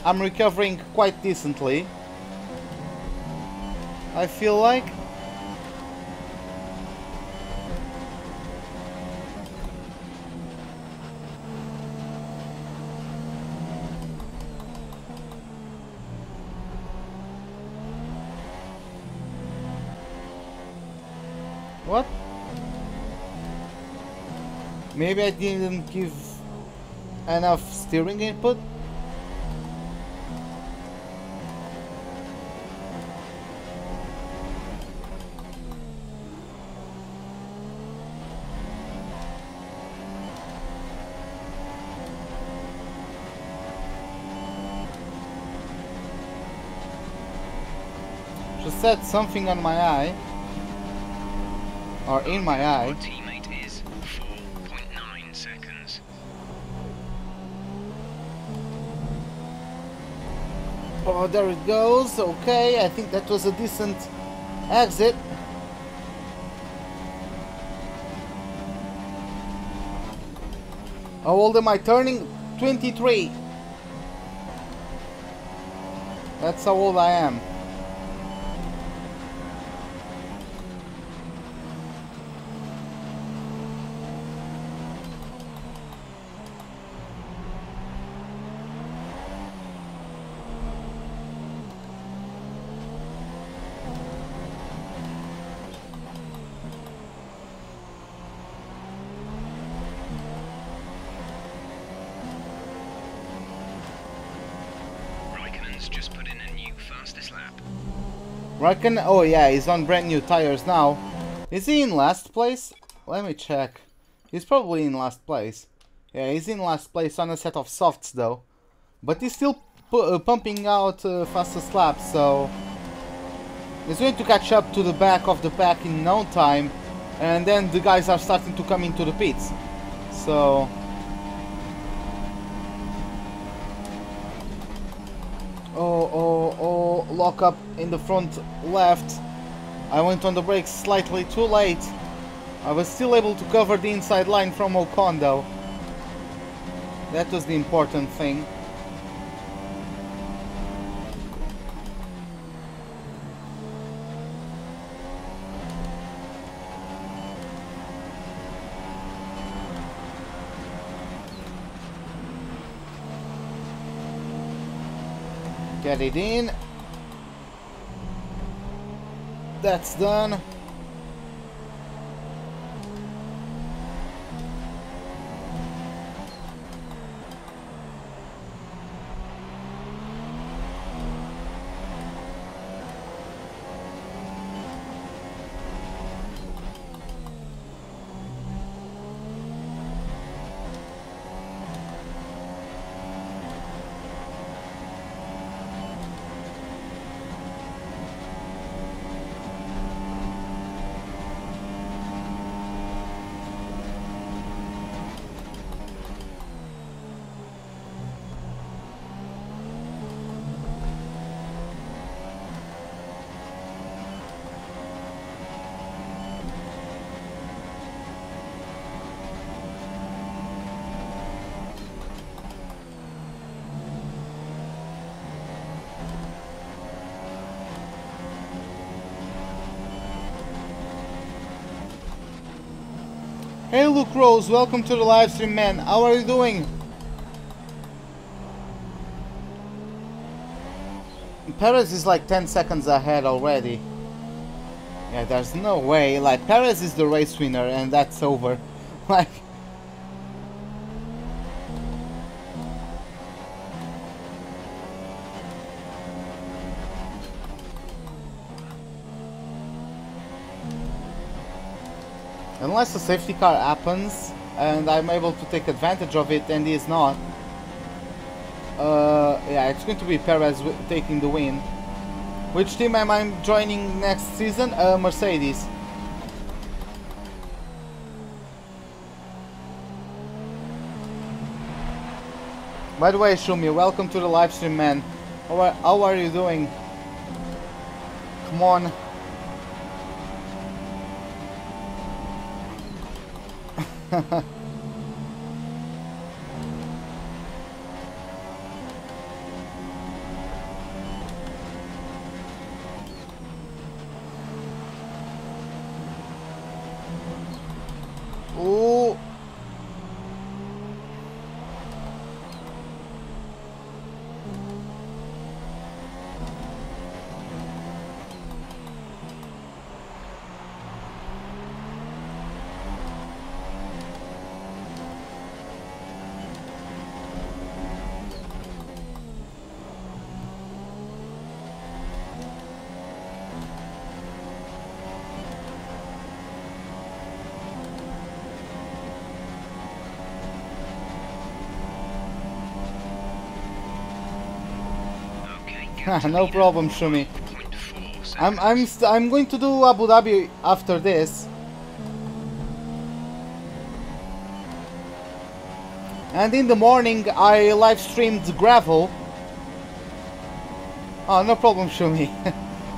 I'm recovering quite decently, I feel like. What? Maybe I didn't give enough steering input? Just said something on my eye. Or in my eye.
Your teammate is 4.9 seconds.
Oh, there it goes. Okay, I think that was a decent exit. How old am I turning? 23. That's how old I am.
Just put in a new fastest lap.
Reckon? Oh yeah, he's on brand new tires now. Is he in last place? Let me check. He's probably in last place. Yeah, he's in last place on a set of softs though. But he's still pumping out fastest laps, so... He's going to catch up to the back of the pack in no time. And then the guys are starting to come into the pits. So... Oh, lock up in the front left. I went on the brakes slightly too late. I was still able to cover the inside line from Ocon though. That was the important thing. Get it in. That's done. Hey Luke Rose, welcome to the live stream, man. How are you doing? Perez is like 10 seconds ahead already. Yeah, there's no way. Like, Perez is the race winner and that's over. Like... Unless a safety car happens and I'm able to take advantage of it and he is not. Yeah, it's going to be Perez taking the win. Which team am I joining next season? Mercedes. By the way, Shumi, welcome to the live stream, man. How are you doing? Come on. Ooh. No problem, Shumi. I'm going to do Abu Dhabi after this. And in the morning I live streamed gravel. Oh, no problem, Shumi.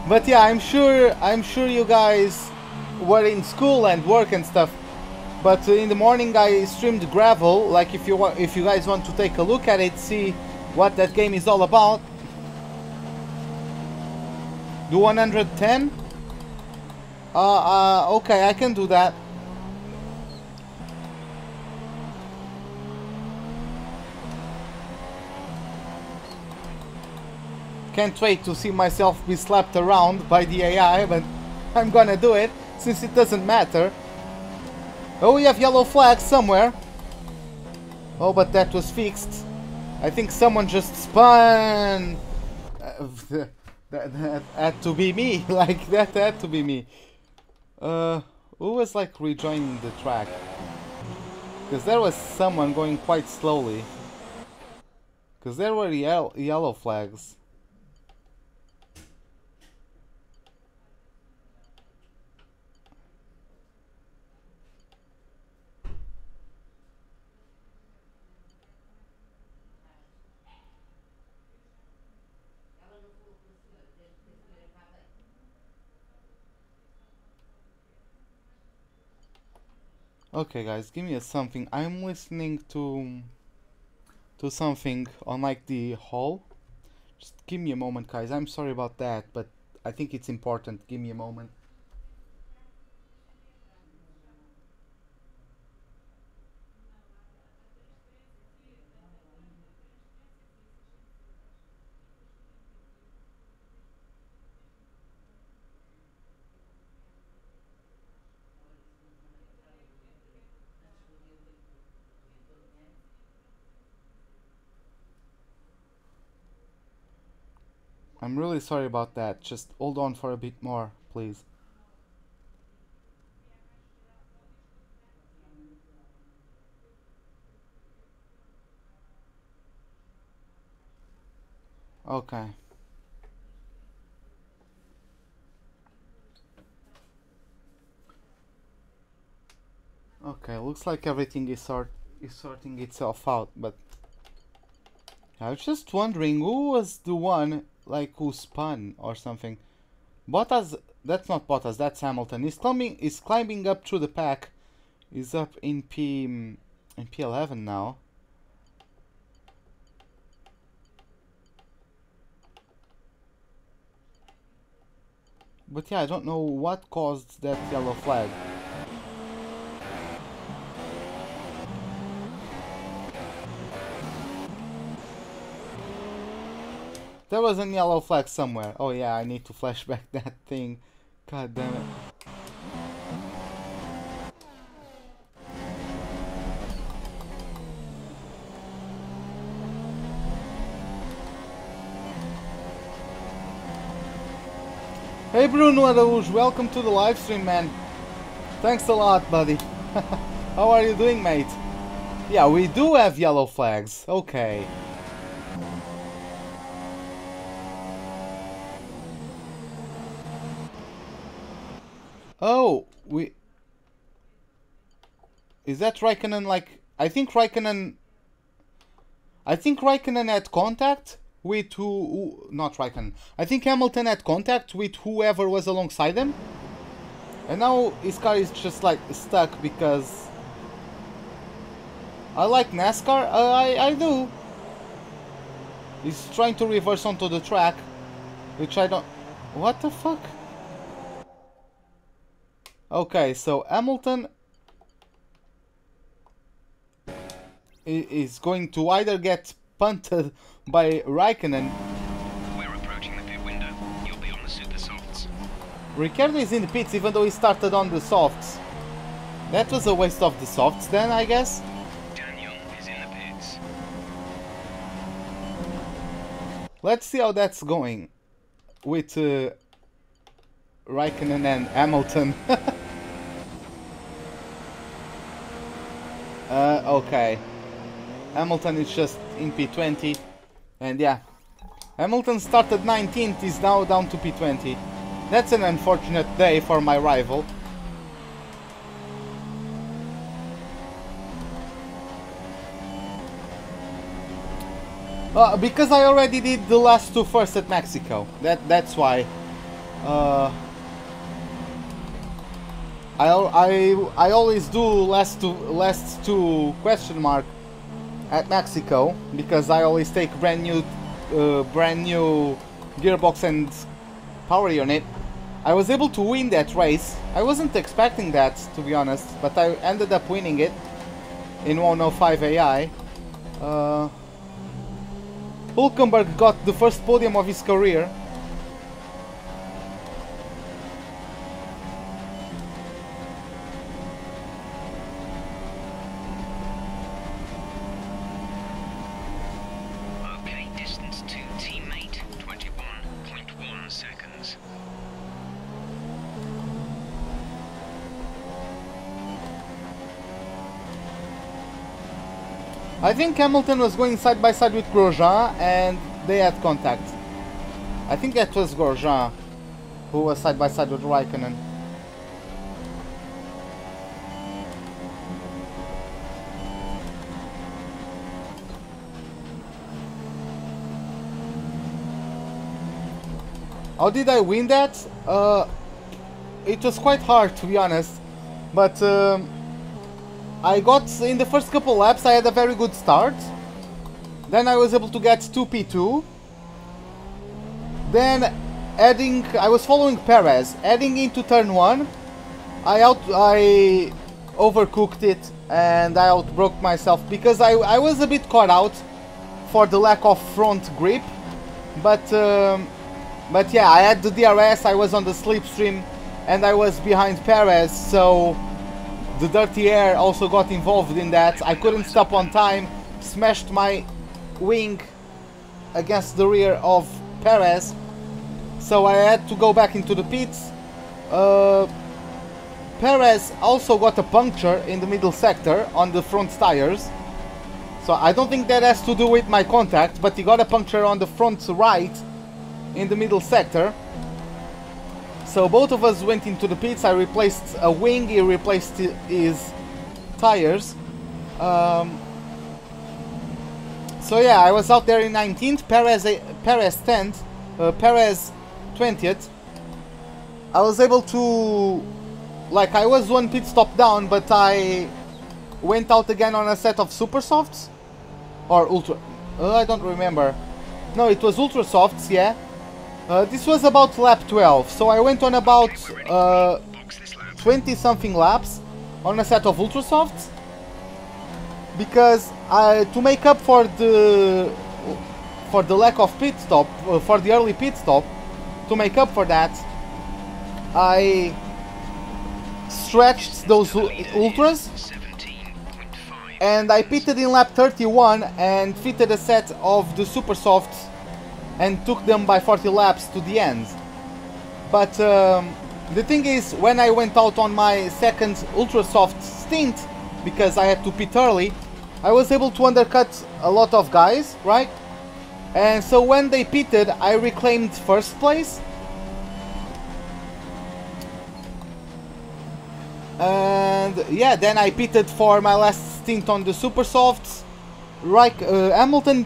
But yeah, I'm sure you guys were in school and work and stuff. But in the morning I streamed gravel. Like if you guys want to take a look at it, see what that game is all about. Do 110? Okay, I can do that. Can't wait to see myself be slapped around by the AI, but I'm gonna do it, since it doesn't matter. Oh, we have yellow flags somewhere. Oh, but that was fixed. I think someone just spun. That had to be me. Like, that had to be me. Who was like rejoining the track? Because there was someone going quite slowly. Because there were yellow flags. Okay, guys, give me something. I'm listening to something on like the hall. Just give me a moment, guys. I'm sorry about that, but I think it's important. Give me a moment. I'm really sorry about that. Just hold on for a bit more, please. Okay. Okay, looks like everything is sorting itself out, but I was just wondering who was the one like who spun or something. Bottas, that's not Bottas, that's Hamilton. He's climbing up through the pack. He's up in P11 now. But yeah, I don't know what caused that yellow flag. There was a yellow flag somewhere. Oh yeah, I need to flashback that thing. God damn it. Hey Bruno Araújo, welcome to the live stream, man. Thanks a lot, buddy. How are you doing, mate? Yeah, we do have yellow flags. Okay. Oh, we... Is that Raikkonen like... I think Raikkonen had contact with who... Not Raikkonen. I think Hamilton had contact with whoever was alongside him. And now his car is just like stuck because... I like NASCAR. I do. He's trying to reverse onto the track, which I don't... What the fuck? Okay, so Hamilton is going to either get punted by Raikkonen.
We're approaching the pit window. You'll be on the super softs.
Ricciardo is in the pits even though he started on the softs. That was a waste of the softs then, I guess.
Daniel is in the pits.
Let's see how that's going with Raikkonen and Hamilton. Okay. Hamilton is just in P20. And yeah. Hamilton started 19th, is now down to P20. That's an unfortunate day for my rival. Because I already did the last two first at Mexico. That's why. I always do last two question mark at Mexico because I always take brand new gearbox and power unit. I was able to win that race. I wasn't expecting that, to be honest, but I ended up winning it in 105 AI. Hulkenberg got the first podium of his career.
Okay, distance to teammate, 21.1 seconds.
I think Hamilton was going side by side with Grosjean and they had contact. I think that was Grosjean who was side by side with Raikkonen. How did I win that? It was quite hard, to be honest, but I got, in the first couple laps I had a very good start. Then I was able to get 2 P2. Then I was following Perez. Heading into turn 1, I overcooked it and I outbroke myself because I was a bit caught out for the lack of front grip. But yeah, I had the DRS, I was on the slipstream and I was behind Perez, so the dirty air also got involved in that. I couldn't stop on time, smashed my wing against the rear of Perez, so I had to go back into the pits. Perez also got a puncture in the middle sector on the front tires, so I don't think that has to do with my contact, but he got a puncture on the front right in the middle sector. So both of us went into the pits. I replaced a wing, he replaced his tires. So yeah, I was out there in 19th, Perez 10th, Perez 20th. I was able to, like, I was one pit stop down, but I went out again on a set of super softs or ultra. I don't remember. No, it was ultra softs, yeah. This was about lap 12, so I went on about 20 something laps on a set of ultra softs because to make up for the lack of pit stop, for the early pit stop, to make up for that, I stretched those ultras and I pitted in lap 31 and fitted a set of the super softs and took them by 40 laps to the end. But The thing is, when I went out on my second ultra soft stint, because I had to pit early, I was able to undercut a lot of guys, right? And so when they pitted, I reclaimed first place. And yeah, then I pitted for my last stint on the super softs. Right, Hamilton,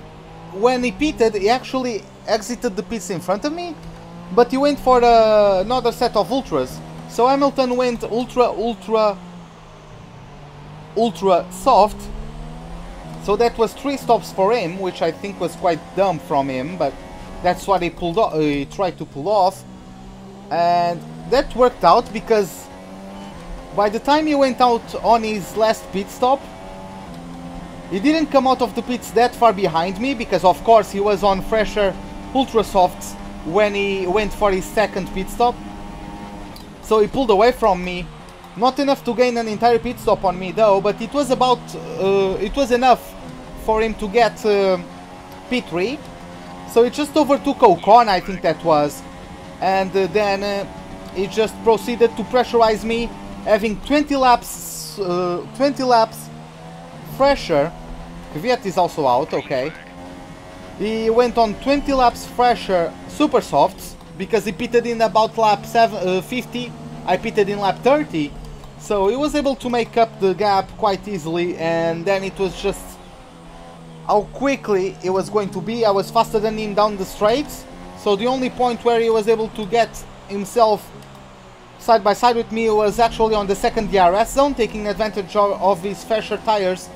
when he pitted, he actually exited the pits in front of me, but he went for another set of ultras. So Hamilton went ultra soft. So that was 3 stops for him, which I think was quite dumb from him, but that's what he pulled off. He tried to pull off, and that worked out because by the time he went out on his last pit stop, he didn't come out of the pits that far behind me, because of course he was on fresher ultra softs when he went for his second pit stop. So he pulled away from me. Not enough to gain an entire pit stop on me though, but it was about it was enough for him to get P3. So he just overtook Ocon, I think that was, and then he just proceeded to pressurize me, having 20 laps fresher. Kvyat is also out, okay. He went on 20 laps fresher super softs because he pitted in about lap 50. I pitted in lap 30. So he was able to make up the gap quite easily, and then it was just how quickly it was going to be. I was faster than him down the straights, so the only point where he was able to get himself side by side with me was actually on the second DRS zone, taking advantage of his fresher tires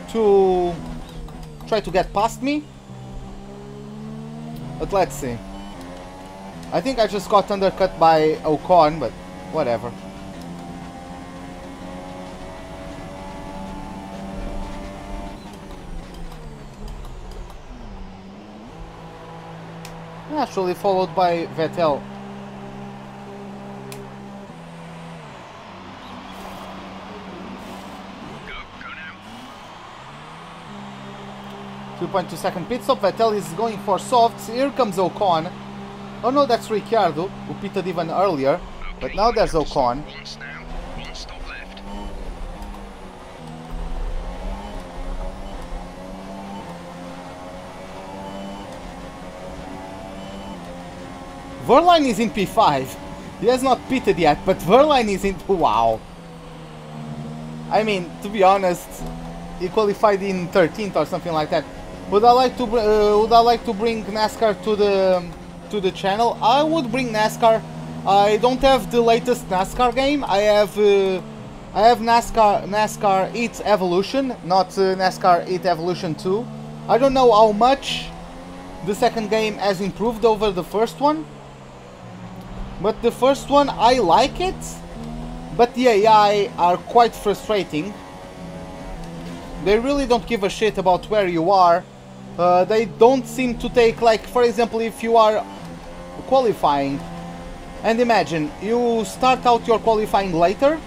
to try to get past me. But let's see. I think I just got undercut by Ocon, but whatever. Actually followed by Vettel.
Go now.
2.2 second pit stop. Vettel is going for softs. Here comes Ocon. Oh no, that's Ricciardo, who pitted even earlier. But now there's Ocon.
Once now. One stop left.
Verline is in P5. He has not pitted yet, but Verline is in... Wow. I mean, to be honest, he qualified in 13th or something like that. Would I like to bring NASCAR to the channel? I would bring NASCAR. I don't have the latest NASCAR game. I have NASCAR Heat Evolution, not NASCAR Heat Evolution 2. I don't know how much the second game has improved over the first one. But the first one, I like it, but the AI are quite frustrating. They really don't give a shit about where you are. They don't seem to take, like, for example, if you are qualifying, and imagine, you start out your qualifying later,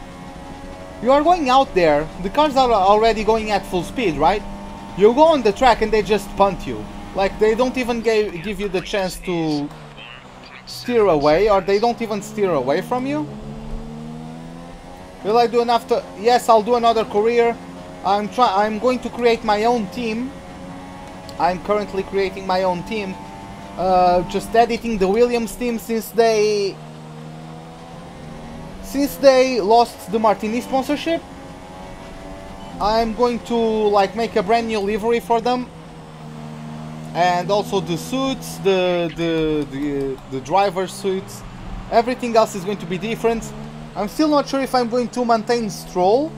you are going out there, the cars are already going at full speed, right? You go on the track and they just punt you. Like, they don't even give you the chance to steer away, or they don't even steer away from you. Will I do enough to... Yes, I'll do another career. I'm going to create my own team. I'm currently creating my own team. Just editing the Williams team since they lost the Martini sponsorship. I'm going to like make a brand new livery for them. And also the suits, the driver's suits, everything else is going to be different. I'm still not sure if I'm going to maintain Stroll,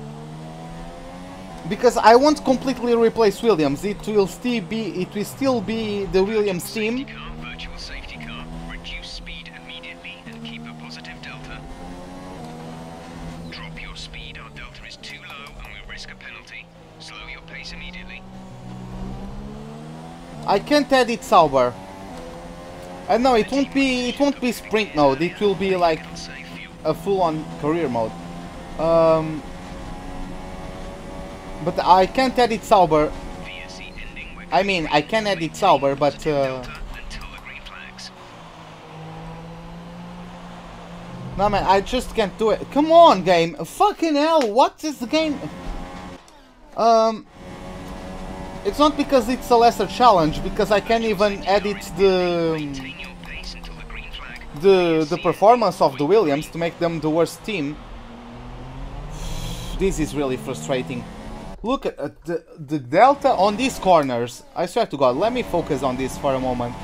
because I won't completely replace Williams. It will still be the Williams team.
Virtual safety car. Reduce speed immediately and keep a positive delta. Drop your speed. Our delta is too low and we risk a penalty. Slow your pace immediately.
I can't edit Sauber. And no, it won't be sprint mode. It will be like a full-on career mode. But I can't edit Sauber. I mean, I can edit Sauber, but No man, I just can't do it. Come on, game. Fucking hell, what is the game? It's not because it's a lesser challenge, because I can't even edit the performance of the Williams to make them the worst team. This is really frustrating. Look at the delta on these corners. I swear to God, let me focus on this for a moment.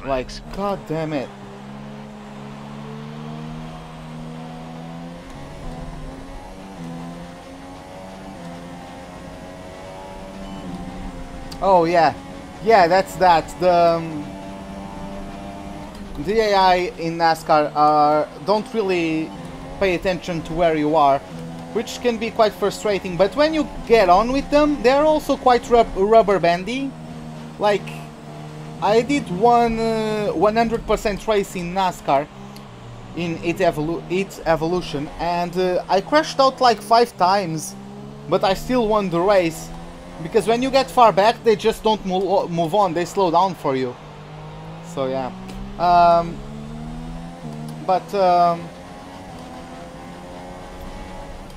Like, god damn it. Oh yeah, yeah, that's that. The AI in NASCAR don't really pay attention to where you are, which can be quite frustrating. But when you get on with them, they're also quite rubber bandy. Like, I did one 100% race in NASCAR in its evolution, and I crashed out like 5 times, but I still won the race. Because when you get far back, they just don't move on, they slow down for you. So yeah.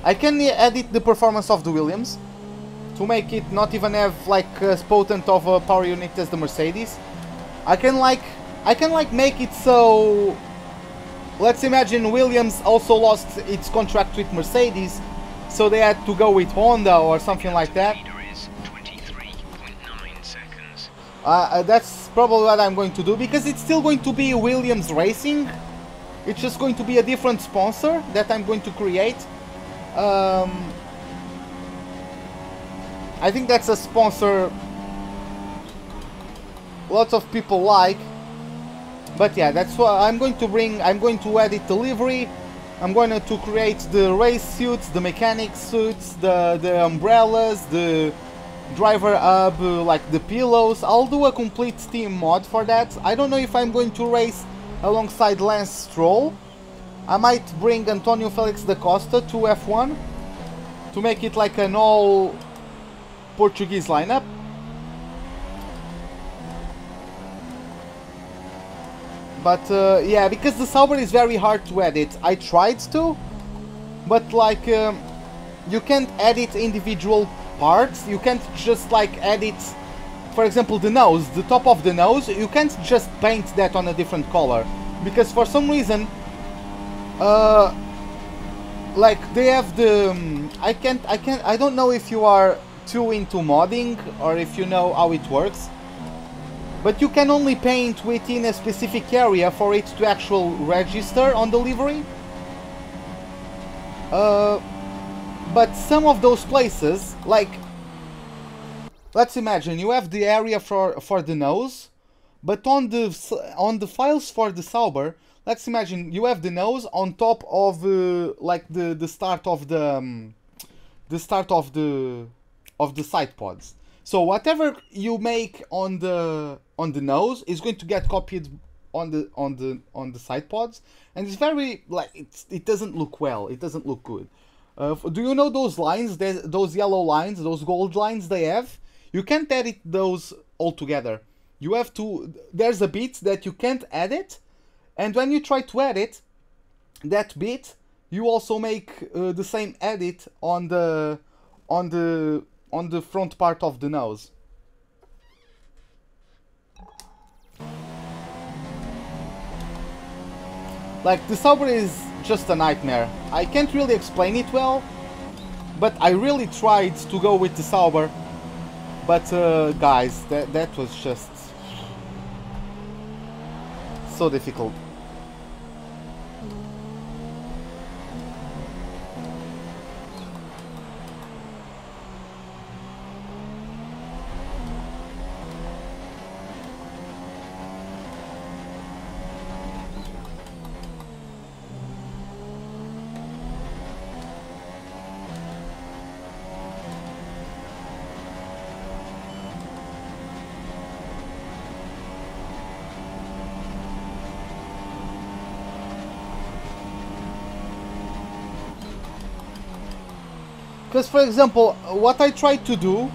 I can edit the performance of the Williams to make it not even have like as potent of a power unit as the Mercedes. I can make it so, let's imagine Williams also lost its contract with Mercedes, so they had to go with Honda or something like that. That's probably what I'm going to do, because it's still going to be Williams Racing. It's just going to be a different sponsor that I'm going to create. I think that's a sponsor lots of people like. But yeah, that's what I'm going to bring. I'm going to edit the livery. I'm going to create the race suits, the mechanic suits, the umbrellas, the driver hub, like the pillows. I'll do a complete Steam mod for that. I don't know if I'm going to race alongside Lance Stroll. I might bring Antonio Felix da Costa to F1 to make it like an all Portuguese lineup. But yeah, because the Sauber is very hard to edit. I tried to, but like you can't edit individual parts. You can't just like edit, for example, the nose, the top of the nose. You can't just paint that on a different color, because for some reason like they have the I don't know if you are too into modding or if you know how it works, but you can only paint within a specific area for it to actually register on the livery. But some of those places, like, let's imagine you have the area for the nose, but on the files for the Sauber, let's imagine you have the nose on top of like the start of the side pods. So whatever you make on the nose is going to get copied on the side pods, and it's very like it doesn't look well. It doesn't look good. Do you know those lines? Those yellow lines, those gold lines they have. You can't edit those all together. You have to. There's a bit that you can't edit, and when you try to edit that bit, you also make the same edit on the front part of the nose. Like, the Sauber is just a nightmare. I can't really explain it well, but I really tried to go with the Sauber. But guys, that was just so difficult. Because, for example, what I tried to do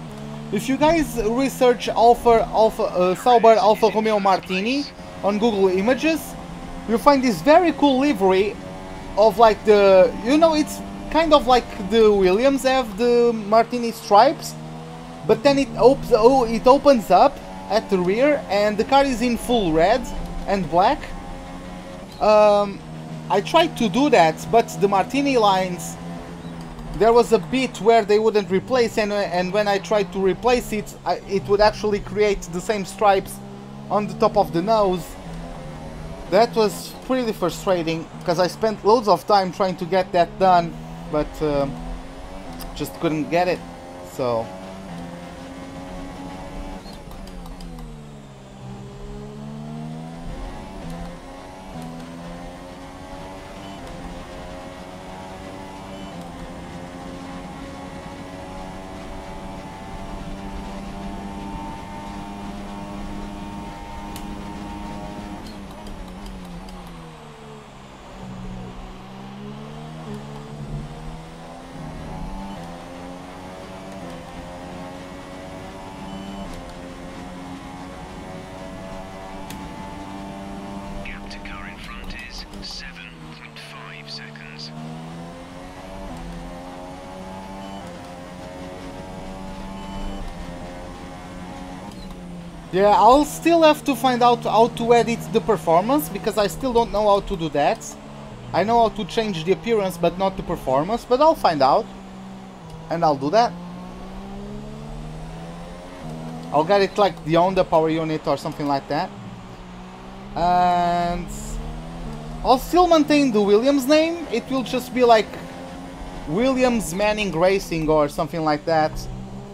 If you guys research Sauber Alfa Romeo Martini on Google Images, you'll find this very cool livery of like the, you know, it's kind of like the Williams have the Martini stripes, but then it opens up at the rear and the car is in full red and black. I tried to do that, but the Martini lines, there was a bit where they wouldn't replace, and when I tried to replace it, it would actually create the same stripes on the top of the nose. That was pretty frustrating, because I spent loads of time trying to get that done, but just couldn't get it, so... Yeah, I'll still have to find out how to edit the performance, because I still don't know how to do that. I know how to change the appearance, but not the performance, but I'll find out. And I'll do that. I'll get it like the Honda power unit or something like that. And I'll still maintain the Williams name. It will just be like Williams Manning Racing or something like that.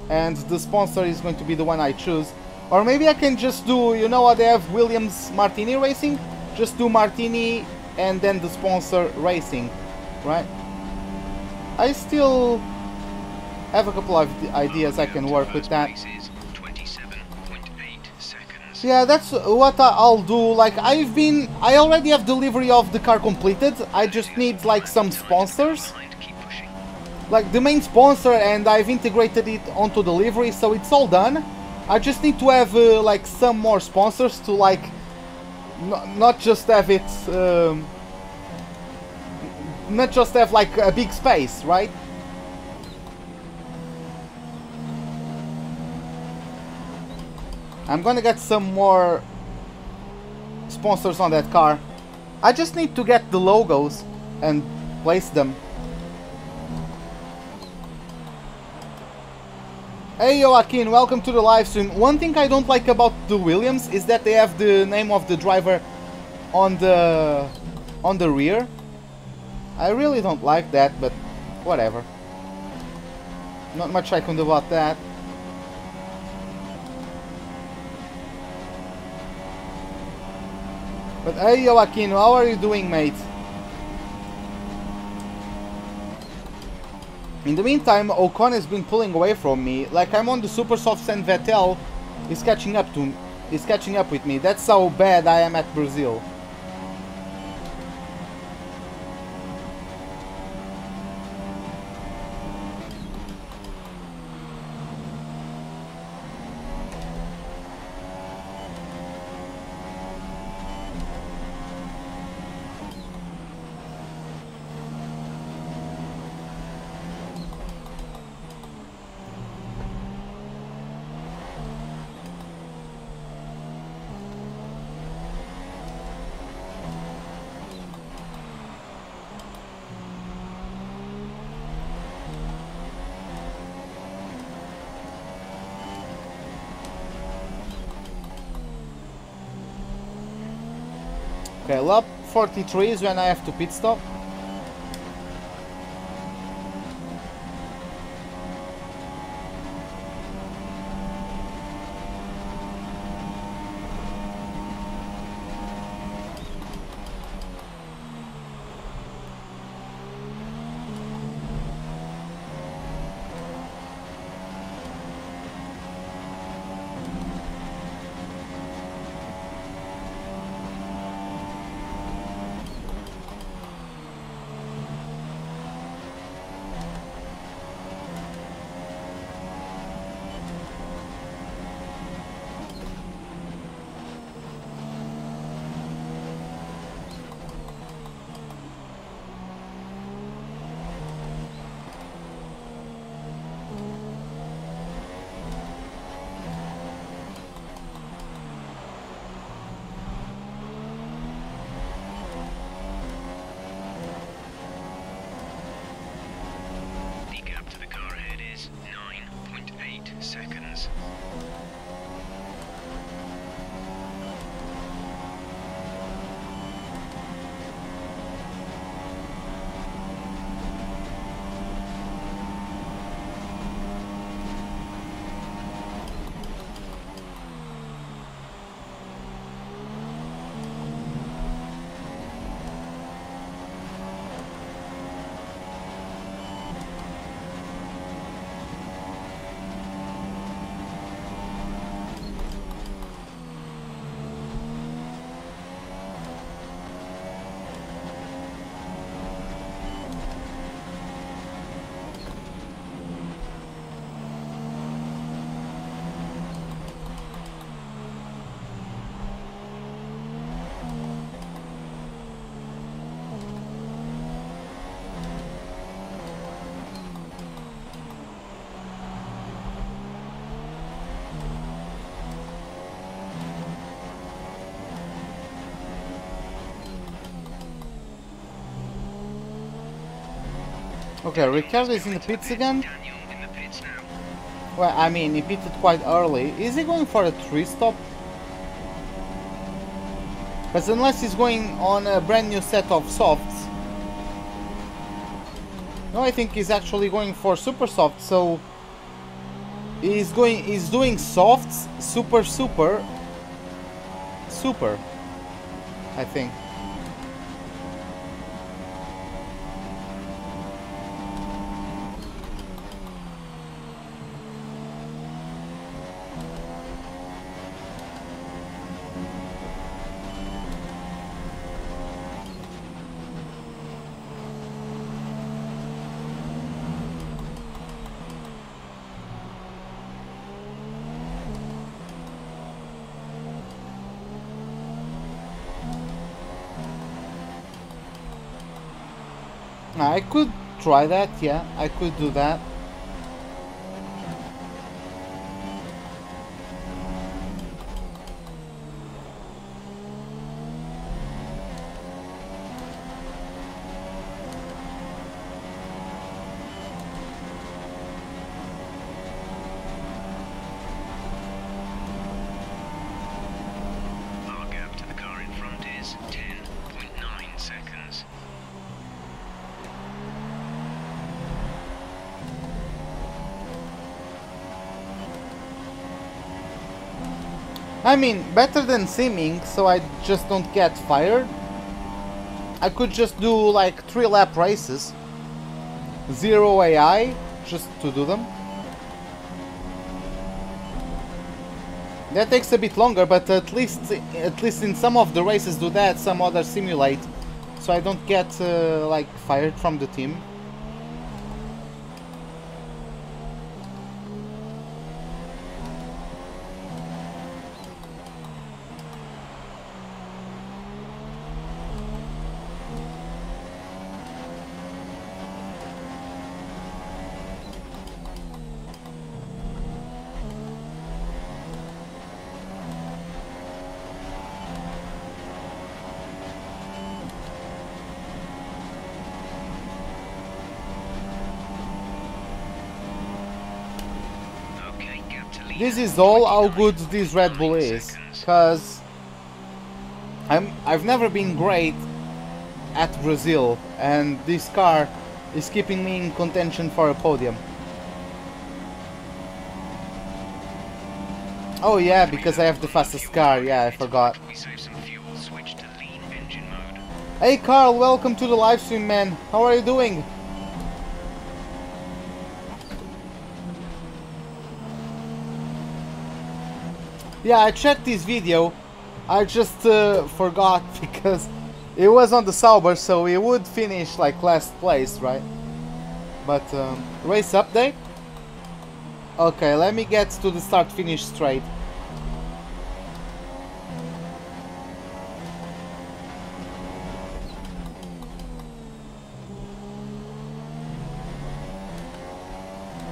And the sponsor is going to be the one I choose. Or maybe I can just do, you know what, they have Williams Martini Racing? Just do Martini and then the sponsor Racing, right? I still have a couple of ideas I can work with that. Yeah, that's what I'll do. Like, I already have delivery of the car completed. I just need like some sponsors. Like the main sponsor, and I've integrated it onto the livery, so it's all done. I just need to have like some more sponsors to like not just have it not just have like a big space, right? I'm gonna get some more sponsors on that car. I just need to get the logos and place them. Hey Joaquin, welcome to the live stream. One thing I don't like about the Williams is that they have the name of the driver on the rear. I really don't like that, but whatever. Not much I can do about that. But hey Joaquin, how are you doing, mate? In the meantime, Ocon has been pulling away from me. Like, I'm on the super softs and Vettel is catching up with me. That's how bad I am at Brazil. Okay, lap 43 is when I have to pit stop. Okay, Ricciardo is in the pits again.
Daniel in the pits now.
Well, I mean, he pitted quite early. Is he going for a 3-stop? Because unless he's going on a brand new set of softs. No, I think he's actually going for super soft, so he's doing softs, super, I think. I could try that, yeah, I could do that.
Our gap to the car in front is 10.9 seconds.
I mean, better than simming, so I just don't get fired. I could just do like 3-lap races. 0 AI, just to do them. That takes a bit longer, but at least in some of the races do that, some others simulate. So I don't get like fired from the team.
Okay, gap to lead.
This is all how good this Red Bull is, cause I've never been great at Brazil, and this car is keeping me in contention for a podium. Oh yeah, because I have the fastest car, yeah, I forgot.
We save some fuel, switch to lean engine mode.
Hey Carl, welcome to the live stream, man. How are you doing? Yeah, I checked this video. I just forgot because it was on the Sauber, so we would finish like last place, right? But race update. Okay, let me get to the start-finish straight.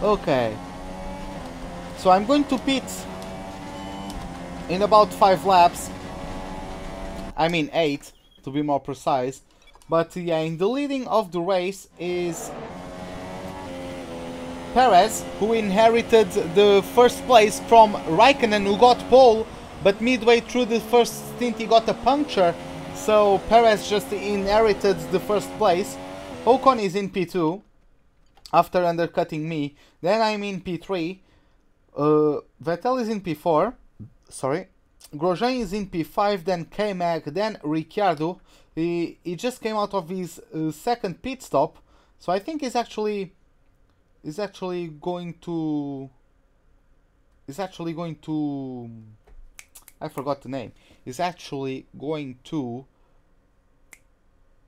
Okay. So I'm going to pit in about 5 laps. I mean 8 to be more precise. But yeah, in the leading of the race is Perez, who inherited the first place from Raikkonen, who got pole, but midway through the first stint he got a puncture, so Perez just inherited the first place. Ocon is in P2 after undercutting me. Then I'm in P3. Vettel is in P4. Sorry. Grosjean is in P5, then K-Mag, then Ricciardo. He just came out of his second pit stop, so I think he's actually going to I forgot the name. He's actually going to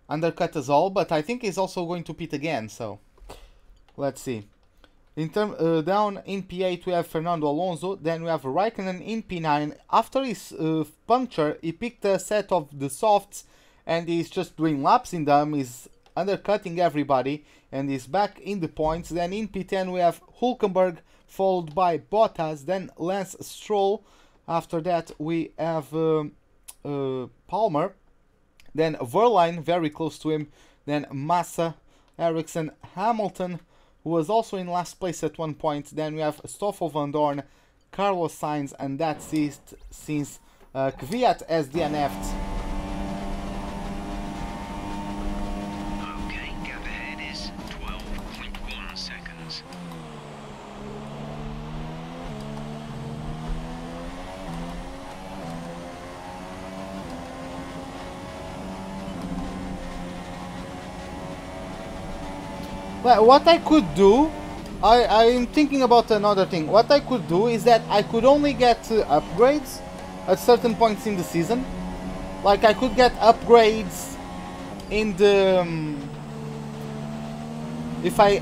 undercut us all, but I think he's also going to pit again, so let's see. In down in P8 we have Fernando Alonso, then we have Raikkonen in P9. After his puncture, he picked a set of the softs and he's just doing laps in them. He's undercutting everybody and is back in the points. Then in P10 we have Hülkenberg, followed by Bottas, then Lance Stroll. After that we have Palmer, then Verline very close to him, then Massa, Ericsson, Hamilton, who was also in last place at one point. Then we have Stoffel van Dorn, Carlos Sainz, and that's it since Kvyat has DNF'd.
Okay, gap ahead is 12.1 seconds.
Well, what I could do, I'm thinking about another thing. What I could do is that I could only get upgrades at certain points in the season. Like I could get upgrades in the if I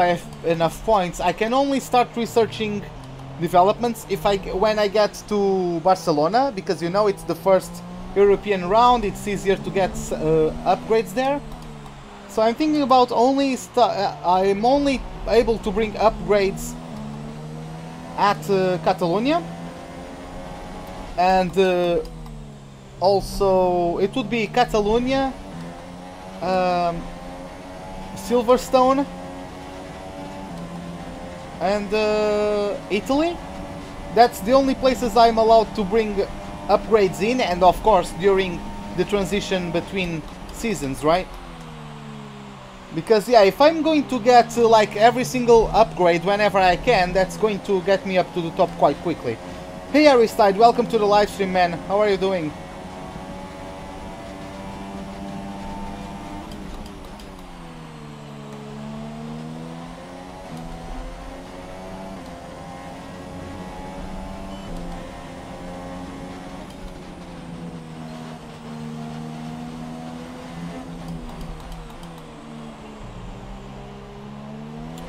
have enough points. I can only start researching developments when I get to Barcelona, because you know it's the first European round. It's easier to get upgrades there. So I'm thinking about I'm only able to bring upgrades at Catalonia, and also it would be Catalonia, Silverstone, and Italy. That's the only places I'm allowed to bring upgrades in, and of course during the transition between seasons, right? Because yeah, if I'm going to get like every single upgrade whenever I can, that's going to get me up to the top quite quickly. Hey Aristide, welcome to the live stream, man. How are you doing?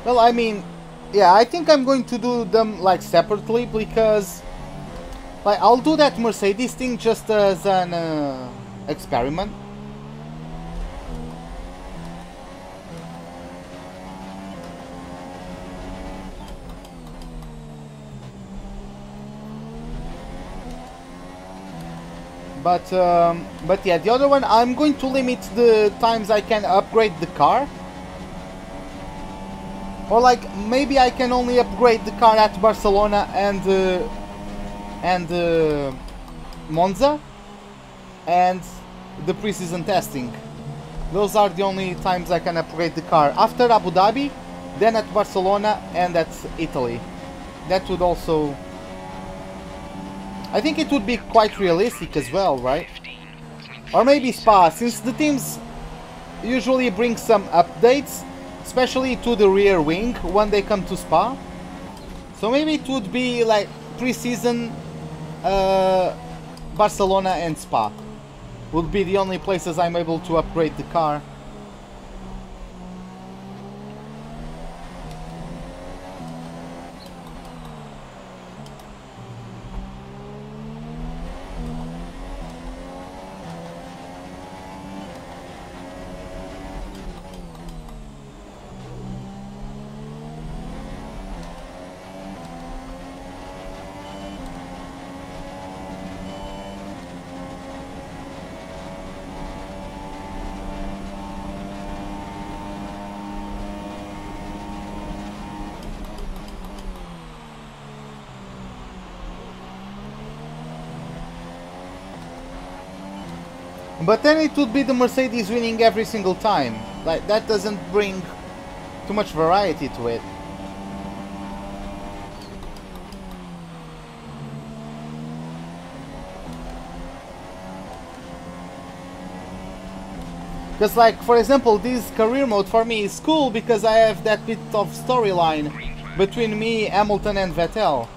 Well, I mean, yeah, I think I'm going to do them like separately, because like I'll do that Mercedes thing just as an experiment. But yeah, the other one, I'm going to limit the times I can upgrade the car. Or like maybe I can only upgrade the car at Barcelona and Monza and the pre-season testing. Those are the only times I can upgrade the car. After Abu Dhabi, then at Barcelona and at Italy. That would also, I think it would be quite realistic as well, right? Or maybe Spa, since the teams usually bring some updates, especially to the rear wing when they come to Spa. So maybe it would be like pre-season Barcelona and Spa would be the only places I'm able to upgrade the car. But then it would be the Mercedes winning every single time. Like, that doesn't bring too much variety to it. Because, like, for example, this career mode for me is cool because I have that bit of storyline between me, Hamilton and Vettel.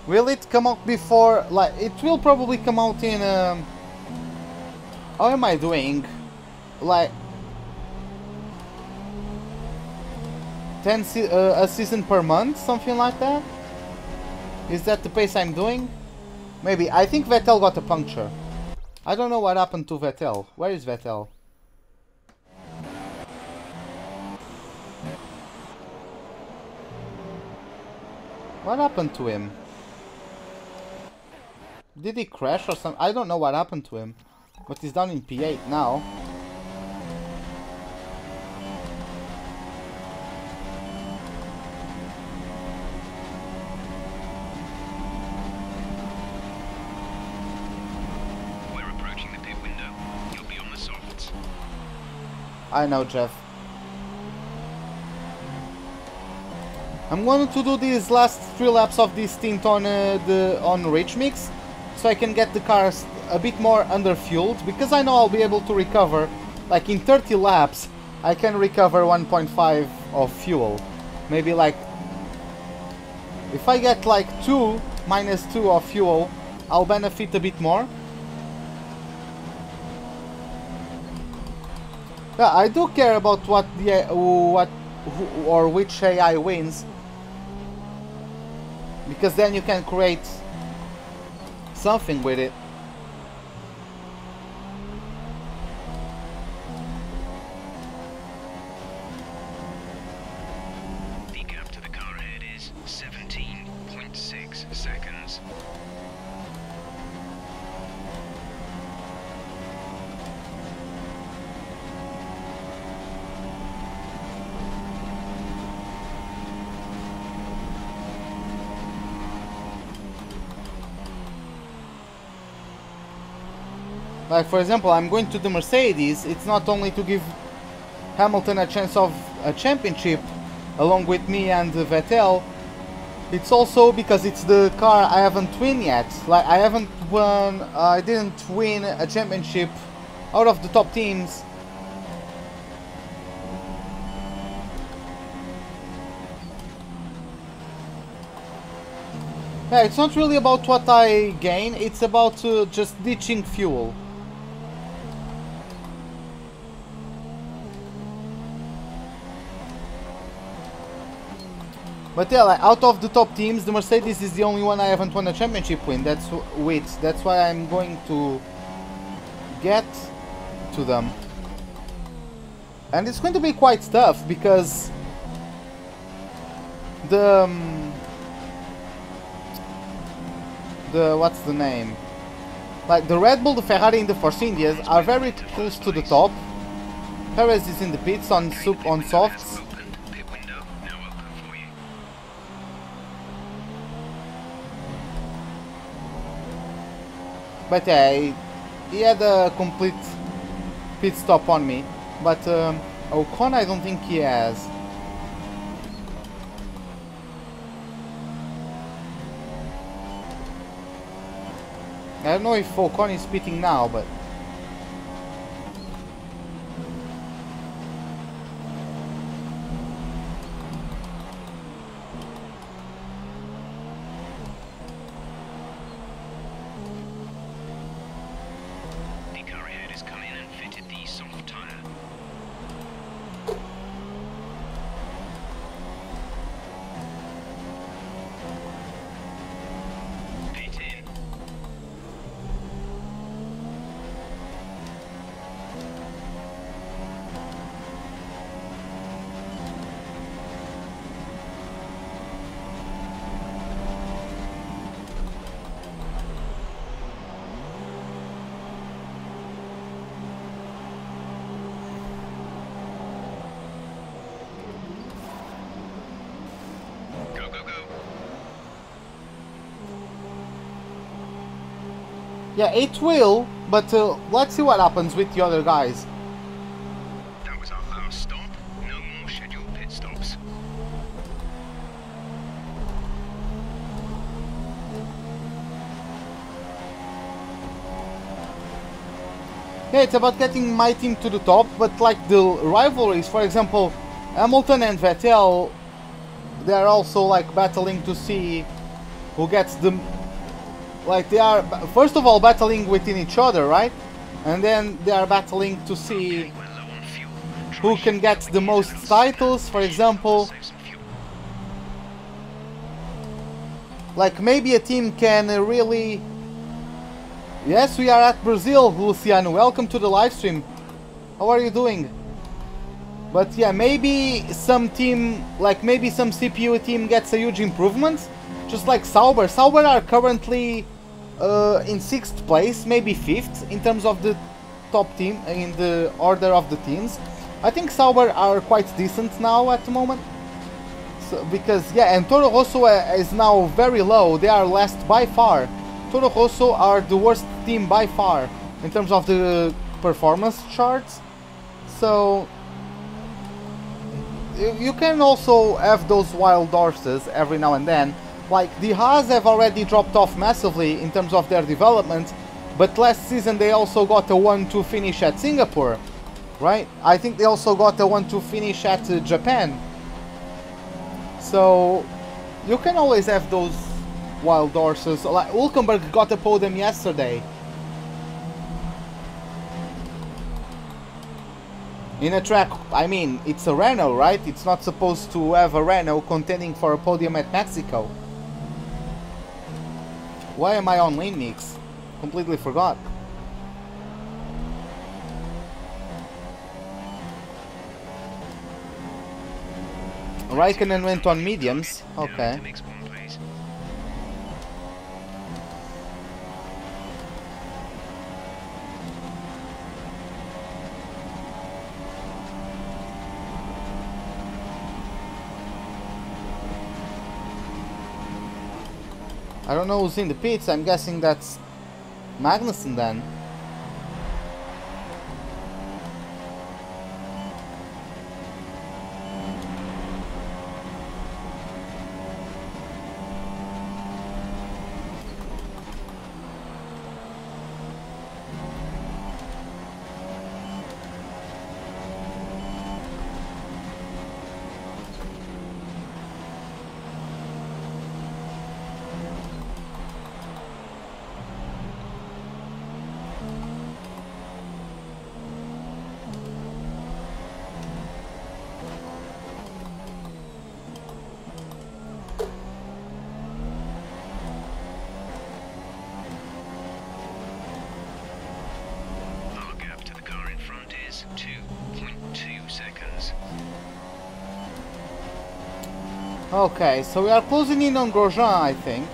Will it come out before, like, it will probably come out in, how am I doing? Like, a season per month, something like that? Is that the pace I'm doing? Maybe. I think Vettel got a puncture. I don't know what happened to Vettel. Where is Vettel? What happened to him? Did he crash or something? I don't know what happened to him. But he's down in P8 now.
We're approaching the pit window. You'll be on the softs.
I know, Jeff. I'm going to do these last 3 laps of this stint on Rich Mix, so I can get the cars a bit more under-fueled, because I know I'll be able to recover, like in 30 laps, I can recover 1.5 of fuel. Maybe like, if I get like 2, -2 of fuel, I'll benefit a bit more. Yeah, I do care about which AI wins, because then you can create something with it.
The gap to the car ahead is 17.6 seconds.
Like, for example, I'm going to the Mercedes. It's not only to give Hamilton a chance of a championship along with me and Vettel, it's also because it's the car I haven't won yet. Like, I didn't win a championship out of the top teams. Yeah, it's not really about what I gain, it's about just ditching fuel. But yeah, like, out of the top teams, the Mercedes is the only one I haven't won a championship with. That's why I'm going to get to them. And it's going to be quite tough, because the what's the name? Like, the Red Bull, the Ferrari and the Force Indias are very close to the top. Perez is in the pits on softs. But yeah, he had a complete pit stop on me. But Ocon, I don't think he has. I don't know if Ocon is pitting now, but... Yeah, it will, but let's see what happens with the other guys.
That was our last stop. No more scheduled pit stops.
Yeah, it's about getting my team to the top, but like the rivalries, for example, Hamilton and Vettel, they are also like battling to see who gets the... Like, they are, first of all, battling within each other, right? And then they are battling to see who can get the most titles, for example. Like, maybe a team can really... Yes, we are at Brazil, Luciano. Welcome to the live stream. How are you doing? But yeah, maybe some team, like maybe some CPU team gets a huge improvement. Just like Sauber. Sauber are currently in 6th place, maybe 5th, in terms of the top team in the order of the teams. I think Sauber are quite decent now at the moment. So, because yeah, and Toro Rosso is now very low. They are last by far. Toro Rosso are the worst team by far in terms of the performance charts. So you can also have those wild horses every now and then. Like the Haas have already dropped off massively in terms of their development, but last season they also got a 1-2 finish at Singapore, right? I think they also got a 1-2 finish at Japan. So you can always have those wild horses. Like Hülkenberg got a podium yesterday. In a track, I mean, it's a Renault, right? It's not supposed to have a Renault contending for a podium at Mexico. Why am I on lane mix? Completely forgot. Raikkonen went on mediums. Okay. I don't know who's in the pits. I'm guessing that's Magnussen then. Okay, so we are closing in on Grosjean, I think.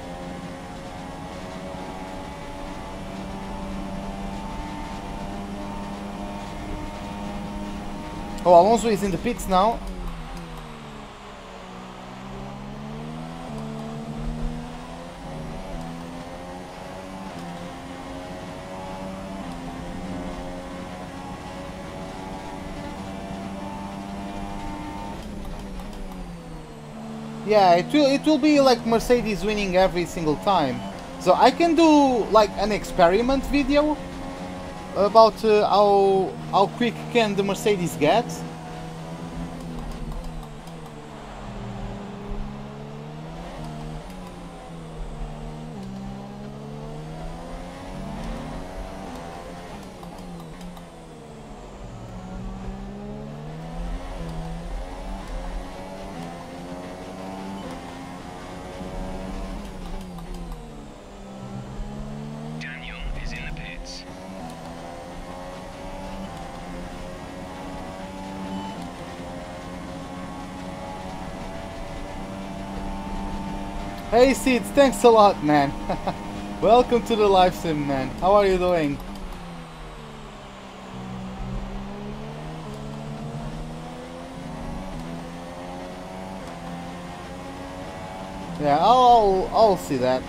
Oh, Alonso is in the pits now. Yeah, it will be like Mercedes winning every single time. So I can do like an experiment video about how quick can the Mercedes get. Hey Seeds, thanks a lot, man. Welcome to the live sim, man. How are you doing? Yeah, I'll see that.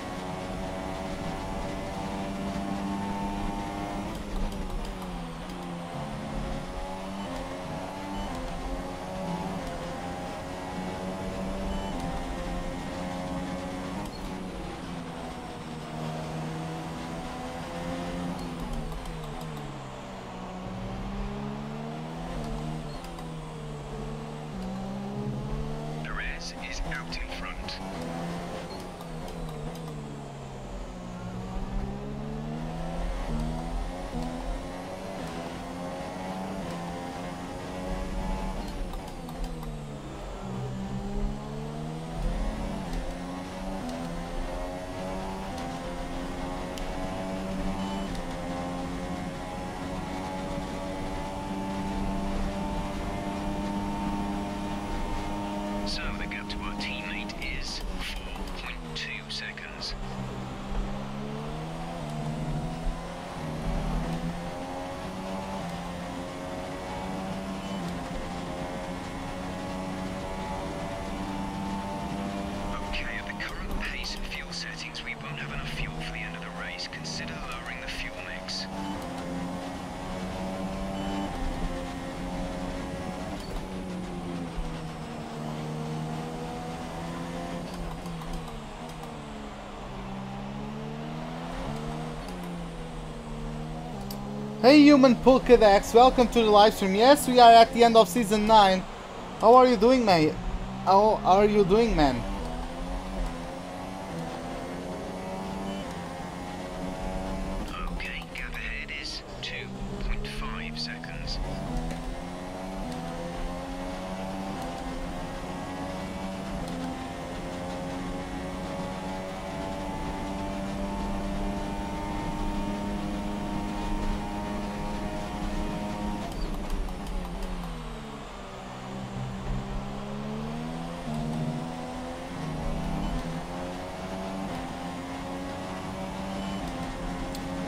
So the gap to our teammate is 4
Hey human Pokedex, welcome to the live stream. Yes, we are at the end of season 9. How are you doing, mate? How are you doing, man?
Okay, gap ahead is 2.5 seconds.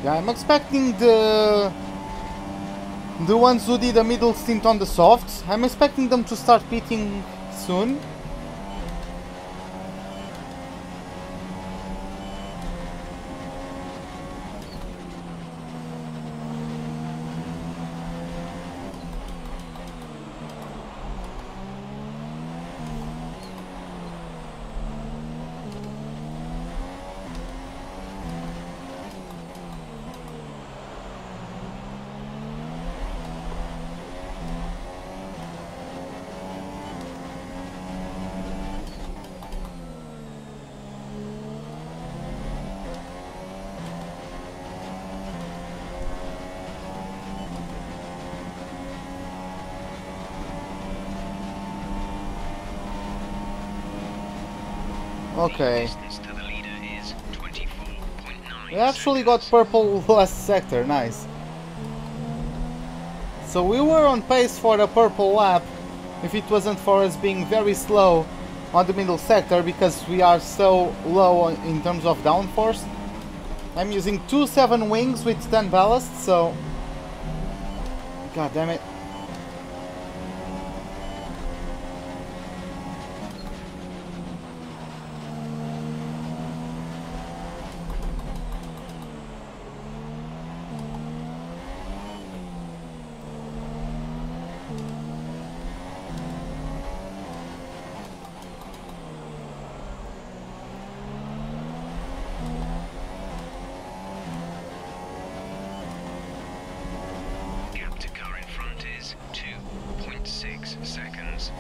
Yeah, I'm expecting the ones who did a middle stint on the softs. I'm expecting them to start pitting soon. Okay.
Distance to the leader is 24.9
We actually got purple last sector, nice. So we were on pace for a purple lap if it wasn't for us being very slow on the middle sector because we are so low in terms of downforce. I'm using 2.7 wings with 10 ballast, so... God damn it.
Gap to car in front is 2.6 seconds.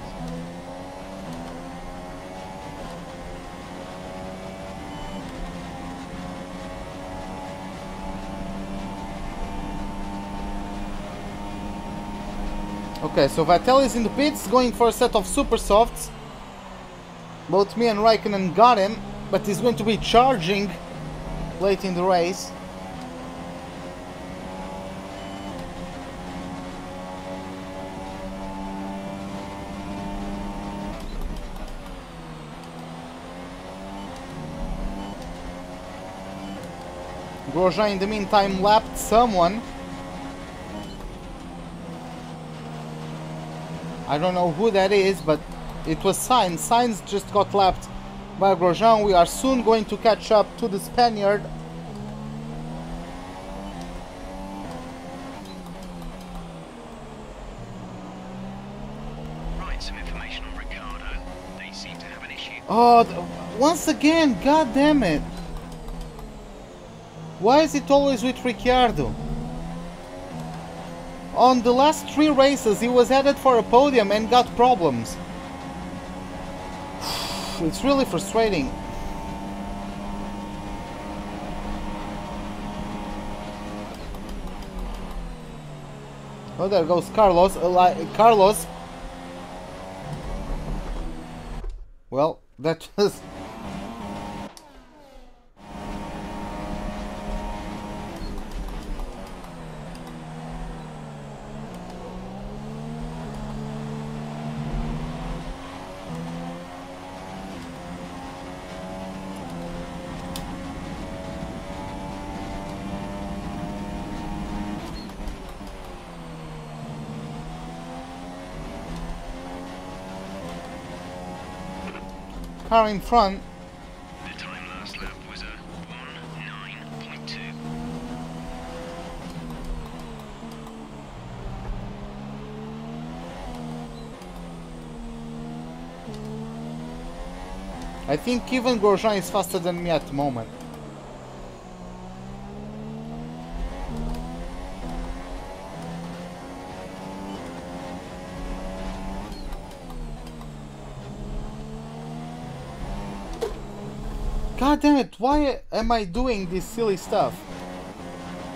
Okay, so Vettel is in the pits, going for a set of super softs. Both me and Raikkonen got him, but he's going to be charging late in the race. Grosjean in the meantime lapped someone. I don't know who that is, but it was Sainz. Sainz just got lapped by Grosjean. We are soon going to catch up to the Spaniard.
Right, some information on Ricardo. They seem to have an issue.
Oh, once again, god damn it. Why is it always with Ricciardo? On the last 3 races he was headed for a podium and got problems. It's really frustrating. Oh, there goes Carlos. Carlos. Well, that was... car in front.
The time last lap was a 1:09.2.
I think even Grosjean is faster than me at the moment. God damn it, why am I doing this silly stuff?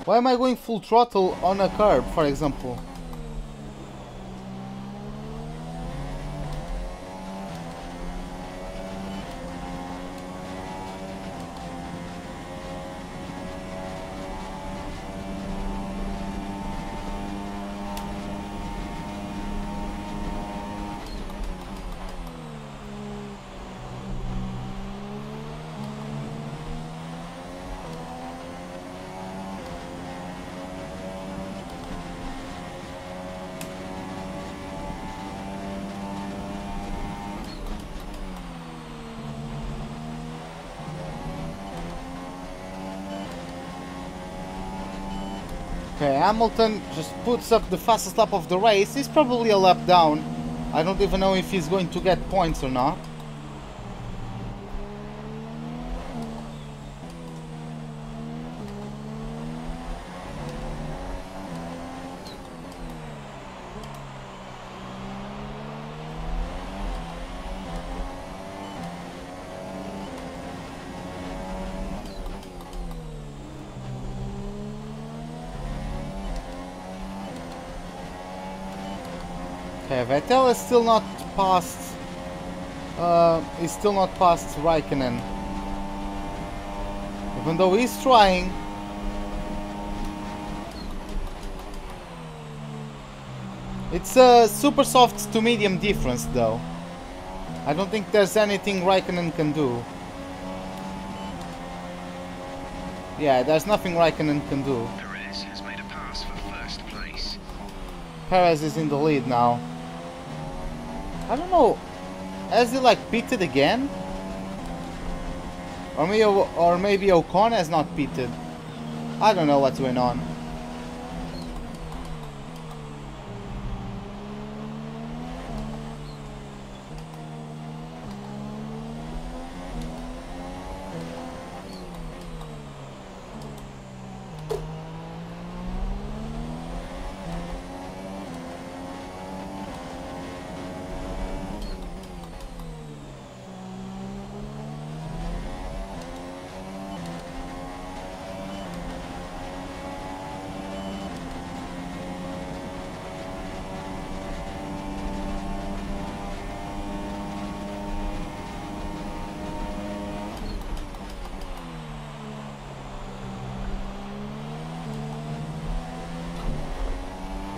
Why am I going full throttle on a curb, for example? Okay, Hamilton just puts up the fastest lap of the race. He's probably a lap down. I don't even know if he's going to get points or not. Okay, Vettel is still not past. He's still not past Raikkonen, even though he's trying. It's a super soft to medium difference, though. I don't think there's anything Raikkonen can do. Yeah, there's nothing Raikkonen can do.
Perez has made a pass for first place.
Perez is in the lead now. I don't know, has he like pitted again? Or maybe Ocon has not pitted. I don't know what's going on.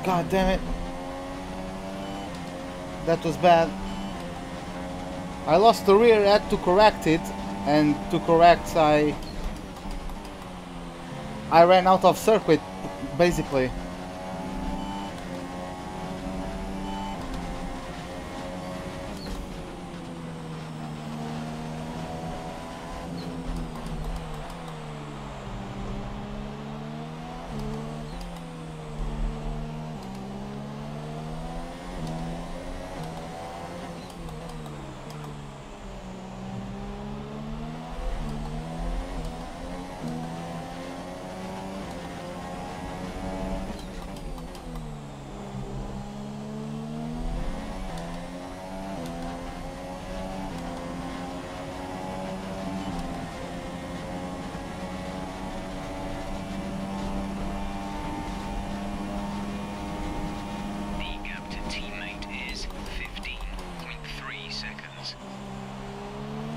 God damn it. That was bad. I lost the rear, had to correct it, and to correct I ran out of circuit, basically.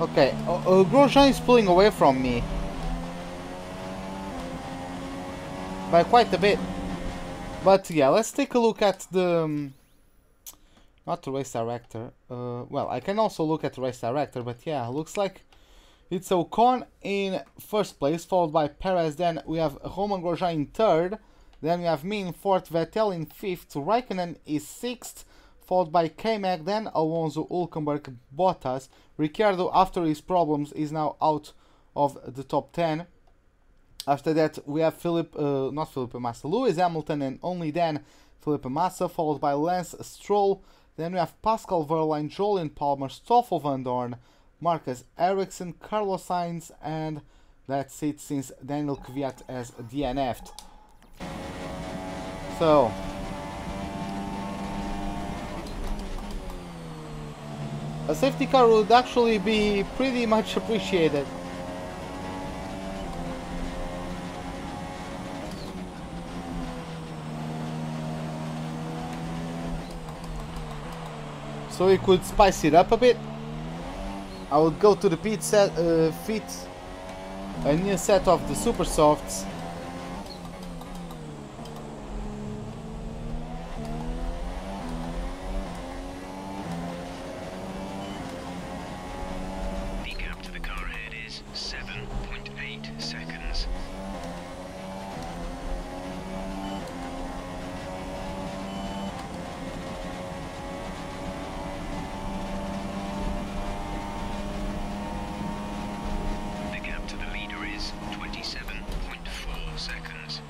Okay, Grosjean is pulling away from me by quite a bit. But yeah, let's take a look at the... not the race director. Well, I can also look at the race director, but yeah, looks like it's Ocon in first place, followed by Perez. Then we have Romain Grosjean in third. Then we have me in fourth, Vettel in fifth, Raikkonen is sixth, followed by K-Mag, then Alonso, Hülkenberg, Bottas. Ricciardo, after his problems, is now out of the top 10. After that, we have Lewis Hamilton, and only then Felipe Massa, followed by Lance Stroll. Then we have Pascal Wehrlein, Julian Palmer, Stoffel Van Dorn, Marcus Ericsson, Carlos Sainz, and that's it since Daniel Kvyat has DNF'd. So... a safety car would actually be pretty much appreciated. so we could spice it up a bit. I would go to the pit set, fit a new set of the super softs.
The gap to the car ahead is 7.8 seconds. The gap to the leader is 27.4 seconds.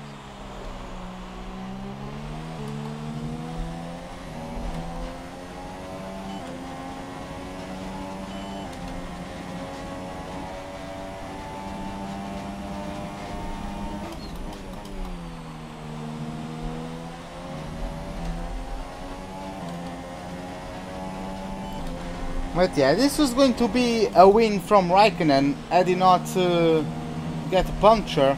But yeah, this was going to be a win from Raikkonen had he not get a puncture.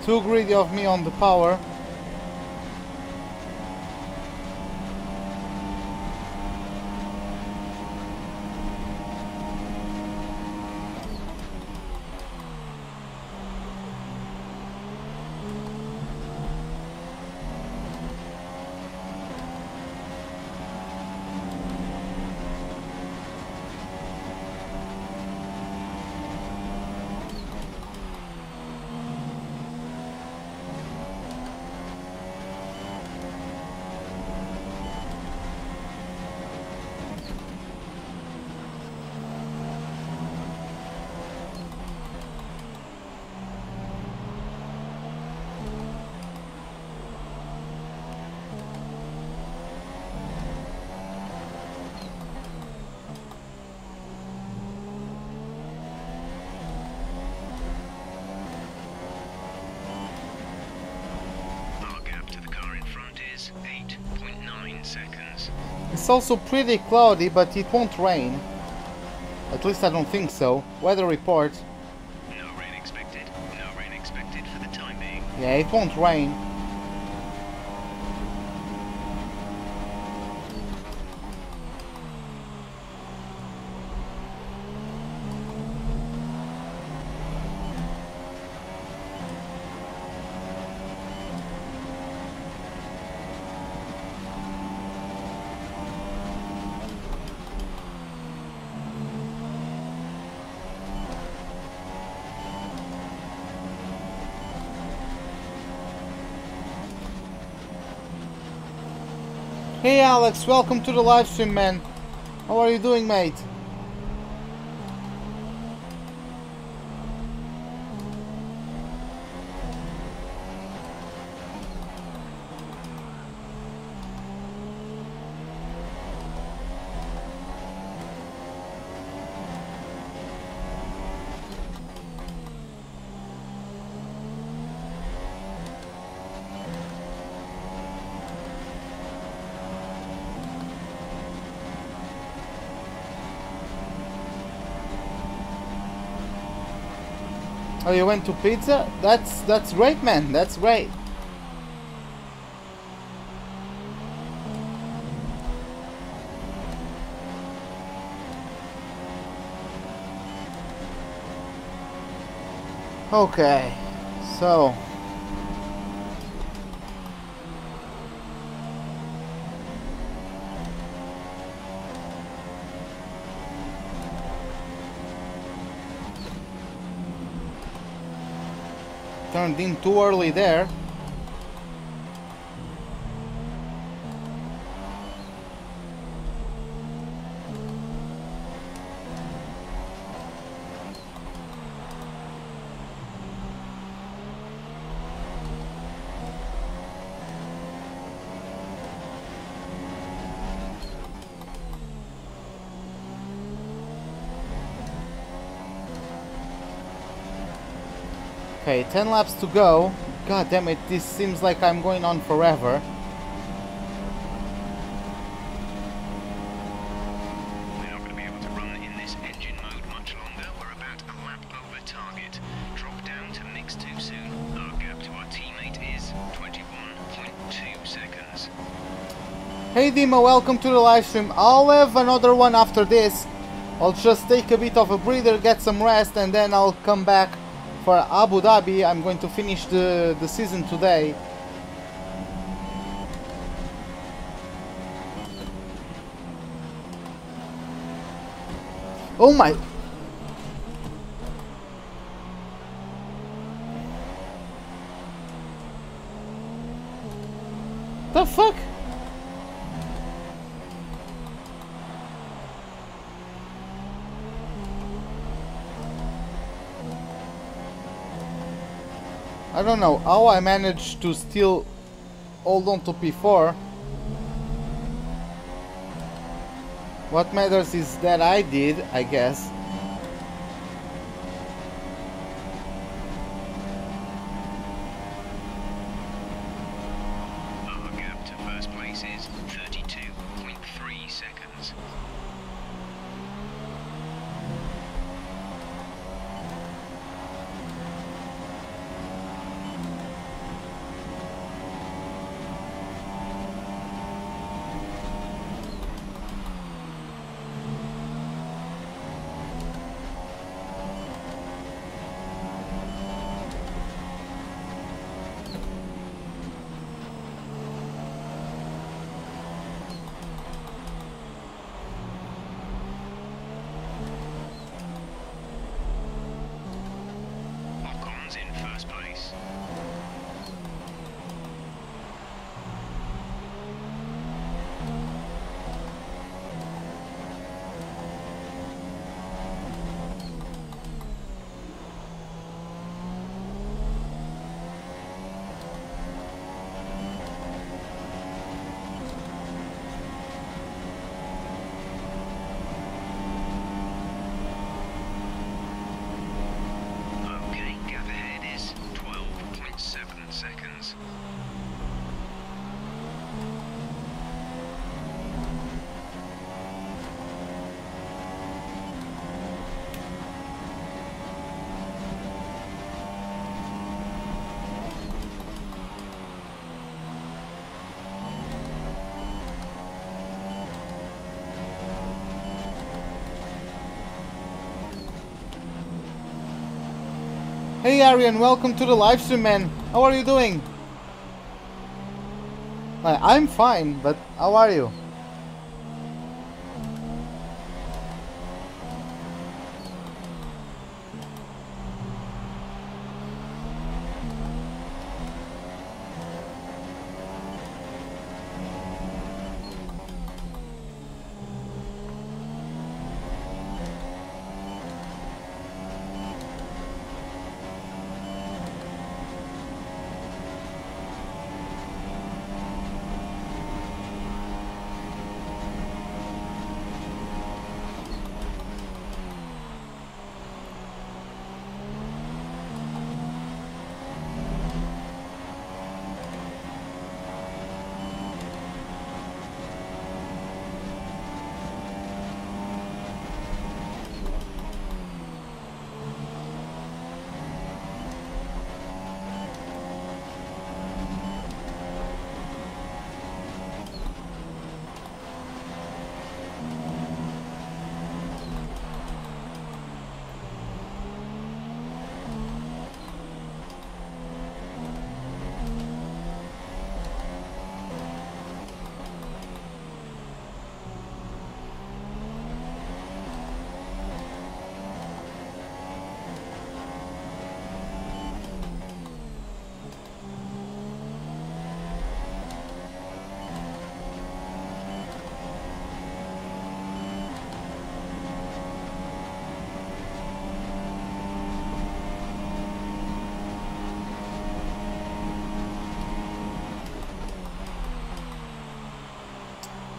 Too greedy of me on the power.
Our gap to the car in front is 8.9 seconds.
It's also pretty cloudy, but it won't rain. At least I don't think so. Weather report.
No rain expected. No rain expected for the time being.
Yeah, it won't rain. Hey Alex, welcome to the live stream, man. How are you doing, mate? Oh, you went to pizza? That's great, man. That's great. Okay, so turned in too early there. Okay, 10 laps to go. God damn it, this seems like I'm going on forever.
We're not going to be able to run in this engine mode much longer. We're about a lap over target. Drop down to mix too soon. Our gap to our teammate is 21.2 seconds.
Hey Dima, welcome to the live stream. I'll have another one after this. I'll just take a bit of a breather, get some rest, and then I'll come back for Abu Dhabi. I'm going to finish the season today. Oh my... The fuck? I don't know how I managed to still hold on to P4. What matters is that I did, I guess.
Our gap to first place is 32.3 seconds. In first place. Seconds.
Hey Arian, welcome to the live stream, man. How are you doing? I'm fine, but how are you?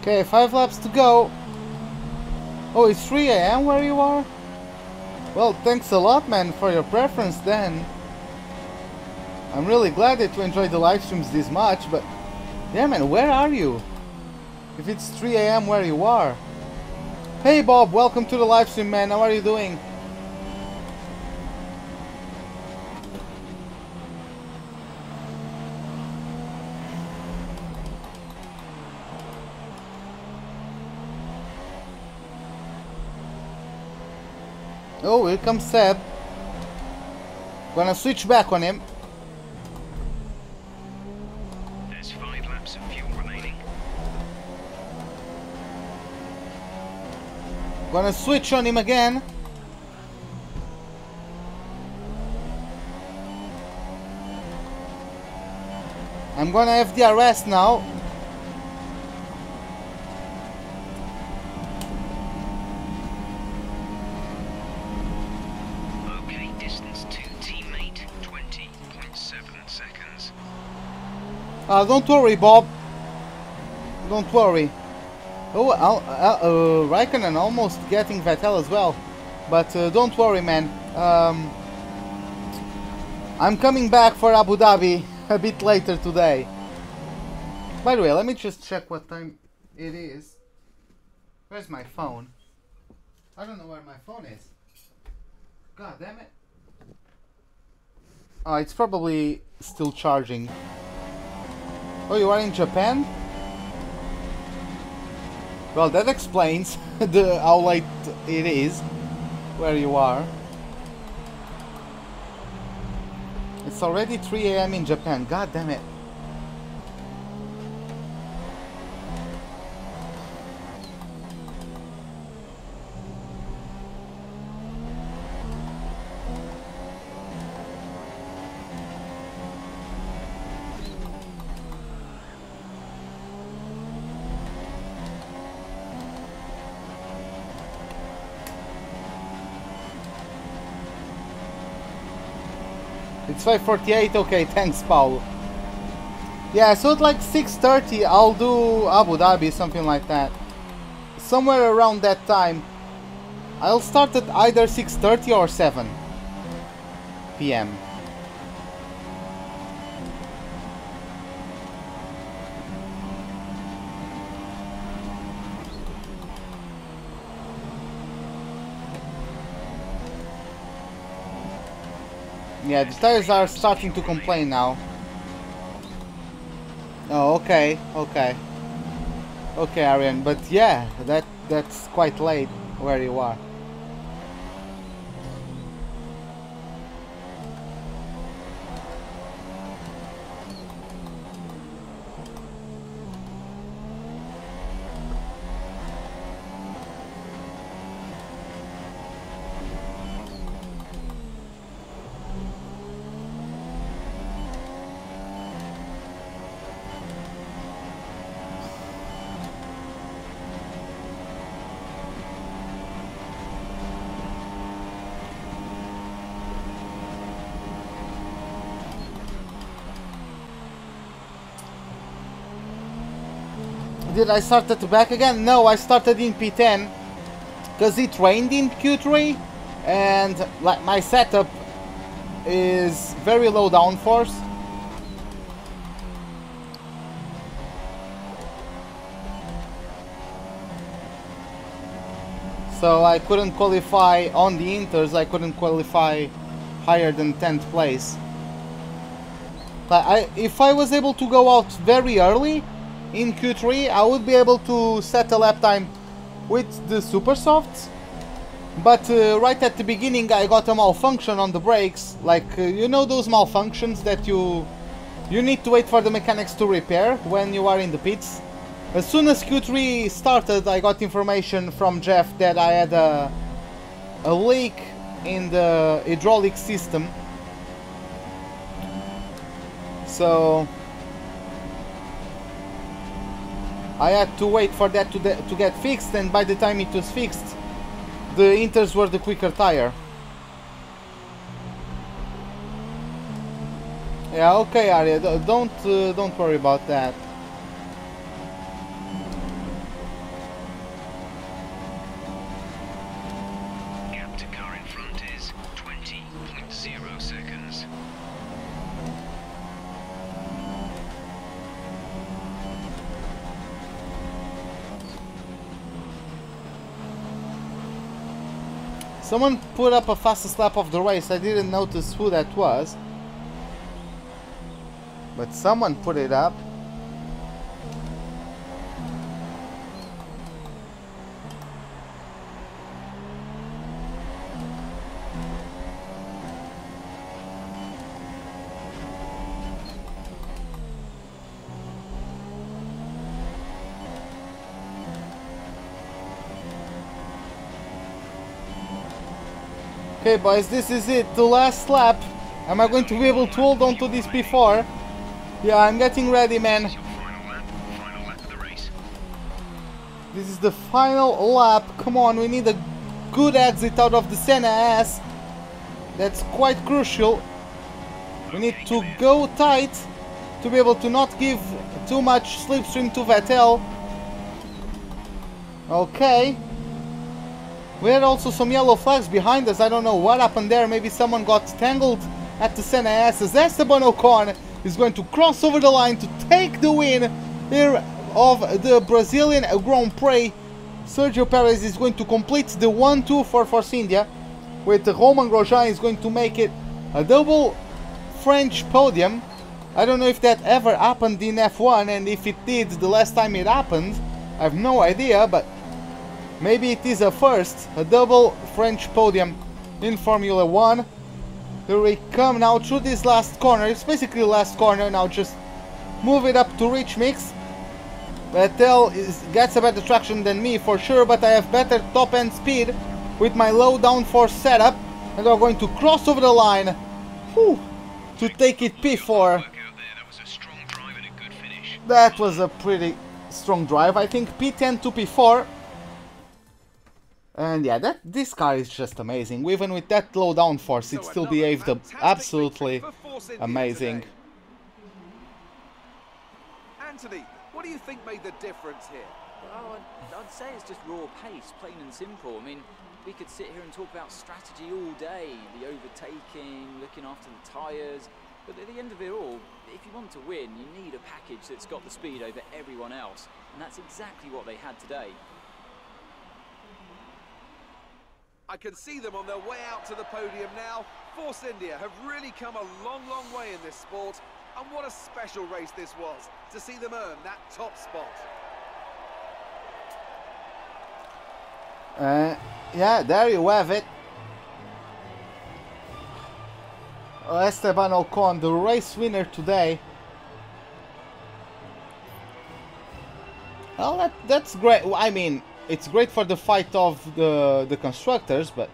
Okay, 5 laps to go. Oh, it's 3 AM where you are? Well, thanks a lot, man, for your preference then. I'm really glad that you enjoyed the live streams this much, but yeah, man, where are you? If it's 3 AM where you are. Hey Bob, welcome to the live stream, man. How are you doing? Oh, here comes Seb. Gonna switch back on him.
There's 5 laps of fuel remaining.
Gonna switch on him again. I'm gonna have DRS now.
Okay, distance to teammate 20.7 seconds.
Don't worry, Bob. Don't worry. Oh, Raikkonen almost getting Vettel as well. But don't worry, man. I'm coming back for Abu Dhabi a bit later today. By the way, let me just check what time it is. Where's my phone? I don't know where my phone is. God damn it. Oh, it's probably still charging. Oh, you are in Japan? Well, that explains how late it is where you are. It's already 3 AM in Japan. God damn it. It's 5:48. Okay, thanks, Paul. Yeah, so at like 6:30 I'll do Abu Dhabi, something like that. Somewhere around that time. I'll start at either 6:30 or 7 PM. Yeah, the tires are starting to complain now. Oh, okay, okay. Okay, Arian, but yeah, that's quite late where you are. Did I start at the back again? No, I started in P10 because it rained in Q3 and like my setup is very low downforce. So I couldn't qualify on the inters, I couldn't qualify higher than 10th place. But if I was able to go out very early in Q3, I would be able to set a lap time with the super softs, but right at the beginning I got a malfunction on the brakes, like you know those malfunctions that you need to wait for the mechanics to repair when you are in the pits. As soon as Q3 started, I got information from Jeff that I had a leak in the hydraulic system, so I had to wait for that to get fixed, and by the time it was fixed, the inters were the quicker tire. Yeah, okay, Arya, don't worry about that.
Gap to car in front is 20.0 seconds.
Someone put up a fastest lap of the race. I didn't notice who that was. But someone put it up. Okay boys, this is it, the last lap. Am I going to be able to hold on to this P4? Yeah, I'm getting ready, man. This is the final lap. Come on, we need a good exit out of the Senna S. That's quite crucial. We need to go tight to be able to not give too much slipstream to Vettel. Okay. We had also some yellow flags behind us. I don't know what happened there. Maybe someone got tangled at the Senna S. As Esteban Ocon is going to cross over the line to take the win here of the Brazilian Grand Prix. Sergio Perez is going to complete the 1-2 for Force India, with Romain Grosjean is going to make it a double French podium. I don't know if that ever happened in F1, and if it did the last time it happened, I have no idea, but maybe it is a first, a double French podium in Formula 1. Here we come now through this last corner. It's basically the last corner now, just move it up to rich mix. Vettel gets a better traction than me for sure, but I have better top end speed with my low downforce setup, and we're going to cross over the line. Whew, to take it P4. That was a pretty strong drive. I think P10 to P4. And yeah, this car is just amazing. Even with that low downforce, it still behaved absolutely amazing.
Anthony, what do you think made the difference here?
Well, I'd say it's just raw pace, plain and simple. I mean, we could sit here and talk about strategy all day, the overtaking, looking after the tyres, but at the end of it all, if you want to win, you need a package that's got the speed over everyone else, and that's exactly what they had today.
I can see them on their way out to the podium now. Force India have really come a long, long way in this sport. And what a special race this was, to see them earn that top spot.
Yeah, there you have it. Esteban Ocon, the race winner today. Well, that's great. I mean, it's great for the fight of the constructors, but...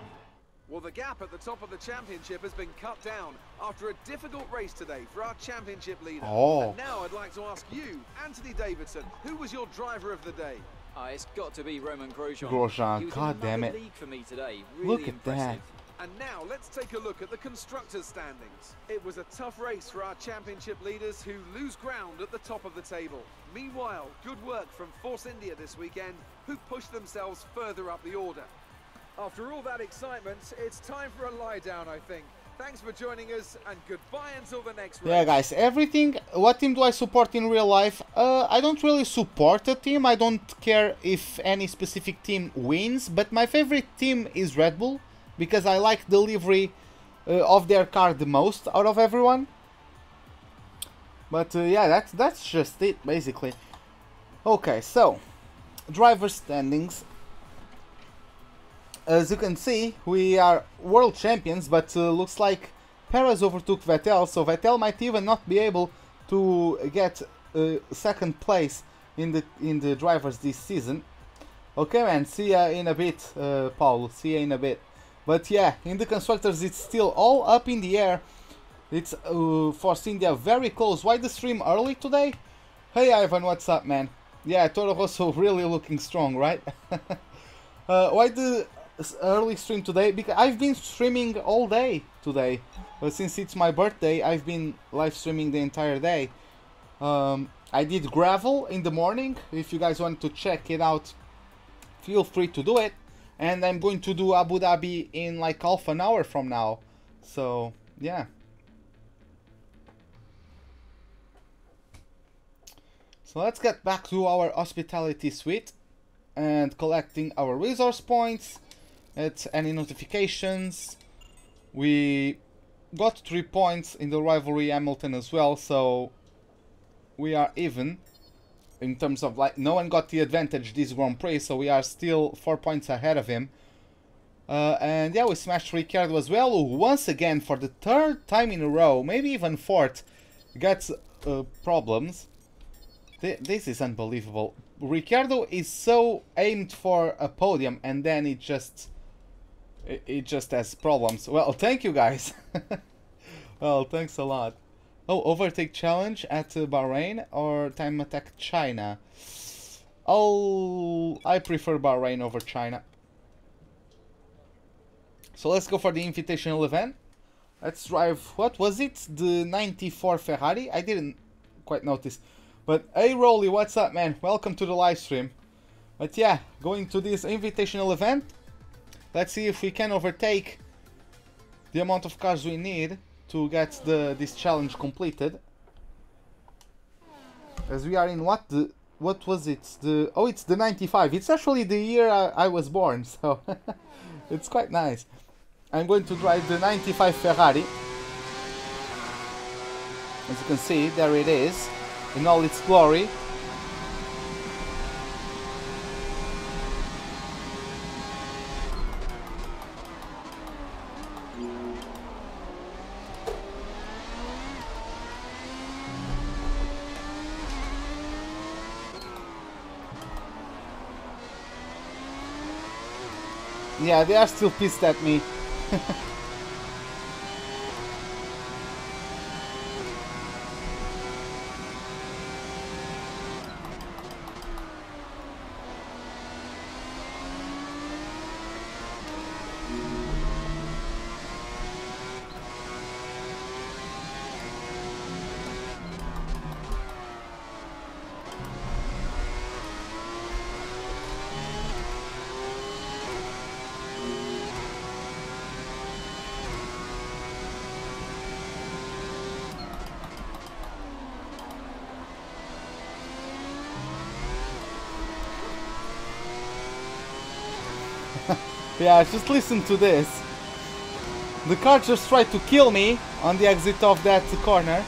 Well, the gap at the top of the championship has been cut down after a difficult race today for our championship leader.
Oh.
And now I'd like to ask you, Anthony Davidson, who was your driver of the day?
It's got to be Romain Grosjean.
Grosjean, god damn it.
League for me today. Really
look at
impressive.
that.
And now let's take a look at the constructors' standings. It was a tough race for our championship leaders who lose ground at the top of the table. Meanwhile, good work from Force India this weekend, who pushed themselves further up the order. After all that excitement, it's time for a lie down, I think. Thanks for joining us, and goodbye until the next race.
Yeah, guys, everything... What team do I support in real life? I don't really support a team. I don't care if any specific team wins, but my favorite team is Red Bull, because I like the livery of their car the most out of everyone. But yeah, that's just it, basically. Okay, so, driver standings. As you can see, we are world champions, but looks like Perez overtook Vettel, so Vettel might even not be able to get second place in the drivers this season. Okay, man, see ya in a bit, Paul. See ya in a bit. But yeah, in the constructors, it's still all up in the air. It's Force India very close. Why the stream early today? Hey Ivan, what's up, man? Yeah, Toro Rosso really looking strong, right? Why the early stream today? Because I've been streaming all day today. Since it's my birthday, I've been live streaming the entire day. I did gravel in the morning. If you guys want to check it out, feel free to do it. And I'm going to do Abu Dhabi in like half an hour from now. So, yeah. So let's get back to our hospitality suite and collecting our resource points. at any notifications. We got 3 points in the rivalry Hamilton as well, so we are even in terms of, like, no one got the advantage this Grand Prix, so we are still 4 points ahead of him. And yeah, we smashed Ricciardo as well, who once again for the 3rd time in a row, maybe even 4th, gets problems. This is unbelievable. Ricciardo is so aimed for a podium and then it just has problems. Well, thank you guys. Well, thanks a lot. Oh, overtake challenge at Bahrain or time attack China? I prefer Bahrain over China. So let's go for the invitational event. Let's drive, what was it? The 94 Ferrari? I didn't quite notice. But hey Rolly, what's up, man? Welcome to the live stream. But yeah, going to this invitational event. Let's see if we can overtake the amount of cars we need to get this challenge completed. As we are in what was it? It's the 95. It's actually the year I was born, so it's quite nice. I'm going to drive the 95 Ferrari. As you can see, there it is, in all its glory. Yeah, they are still pissed at me. Yeah, just listen to this. The car just tried to kill me on the exit of that corner.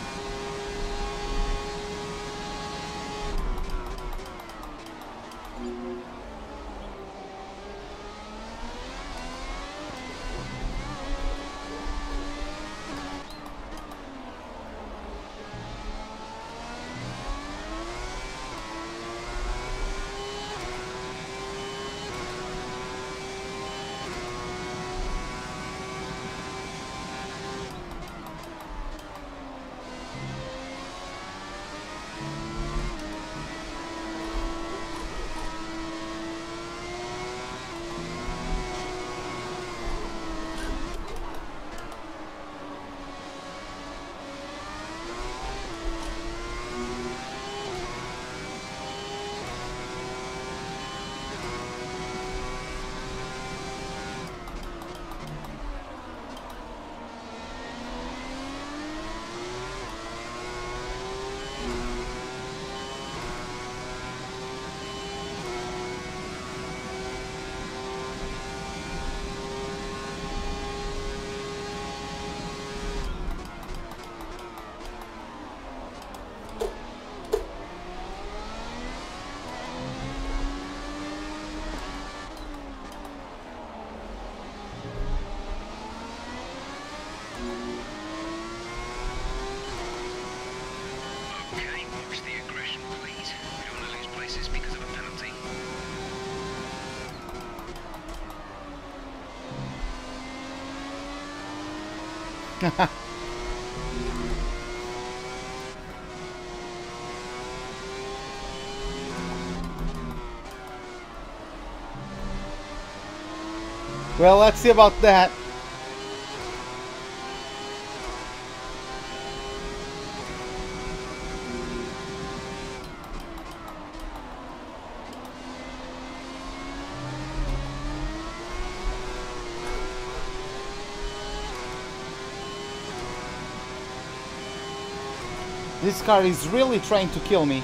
Well, let's see about that. This car is really trying to kill me.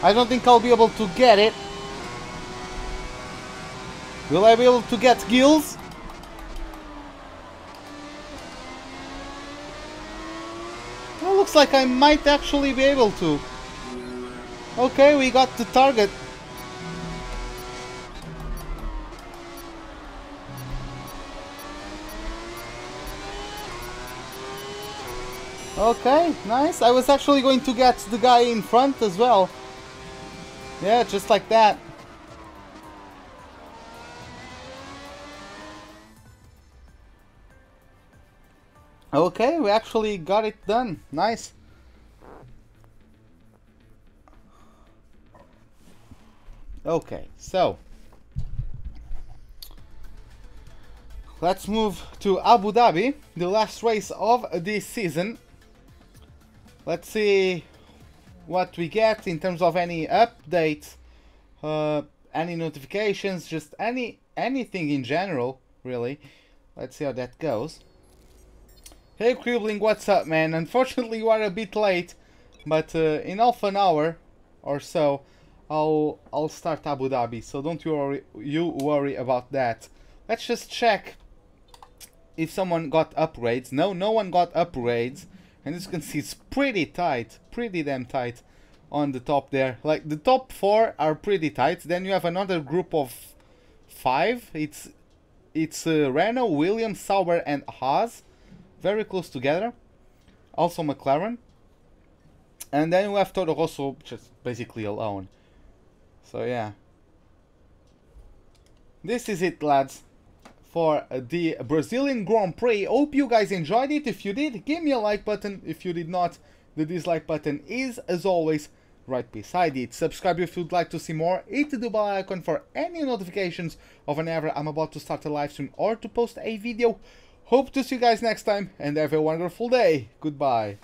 I don't think I'll be able to get it. Will I be able to get gills? Well, looks like I might actually be able to. Okay, we got the target. Okay, nice. I was actually going to get the guy in front as well. Yeah, just like that. Okay, we actually got it done. Nice. Okay, so let's move to Abu Dhabi, the last race of this season. Let's see what we get in terms of any updates, any notifications, just anything in general, really. Let's see how that goes. Hey Cribbling, what's up, man? Unfortunately you are a bit late, but in half an hour or so I'll start Abu Dhabi, so don't you worry about that. Let's just check if someone got upgrades. No one got upgrades, and as you can see it's pretty tight, pretty damn tight on the top there. Like the top 4 are pretty tight, then you have another group of 5. It's Renault, Williams, Sauber and Haas, very close together. Also McLaren, and then you have Toro Rosso just basically alone. So yeah, this is it, lads, for the Brazilian Grand Prix. Hope you guys enjoyed it. If you did, give me a like button. If you did not, the dislike button is, as always, right beside it. Subscribe if you'd like to see more. Hit the bell icon for any notifications of whenever I'm about to start a live stream or to post a video. Hope to see you guys next time, and have a wonderful day. Goodbye.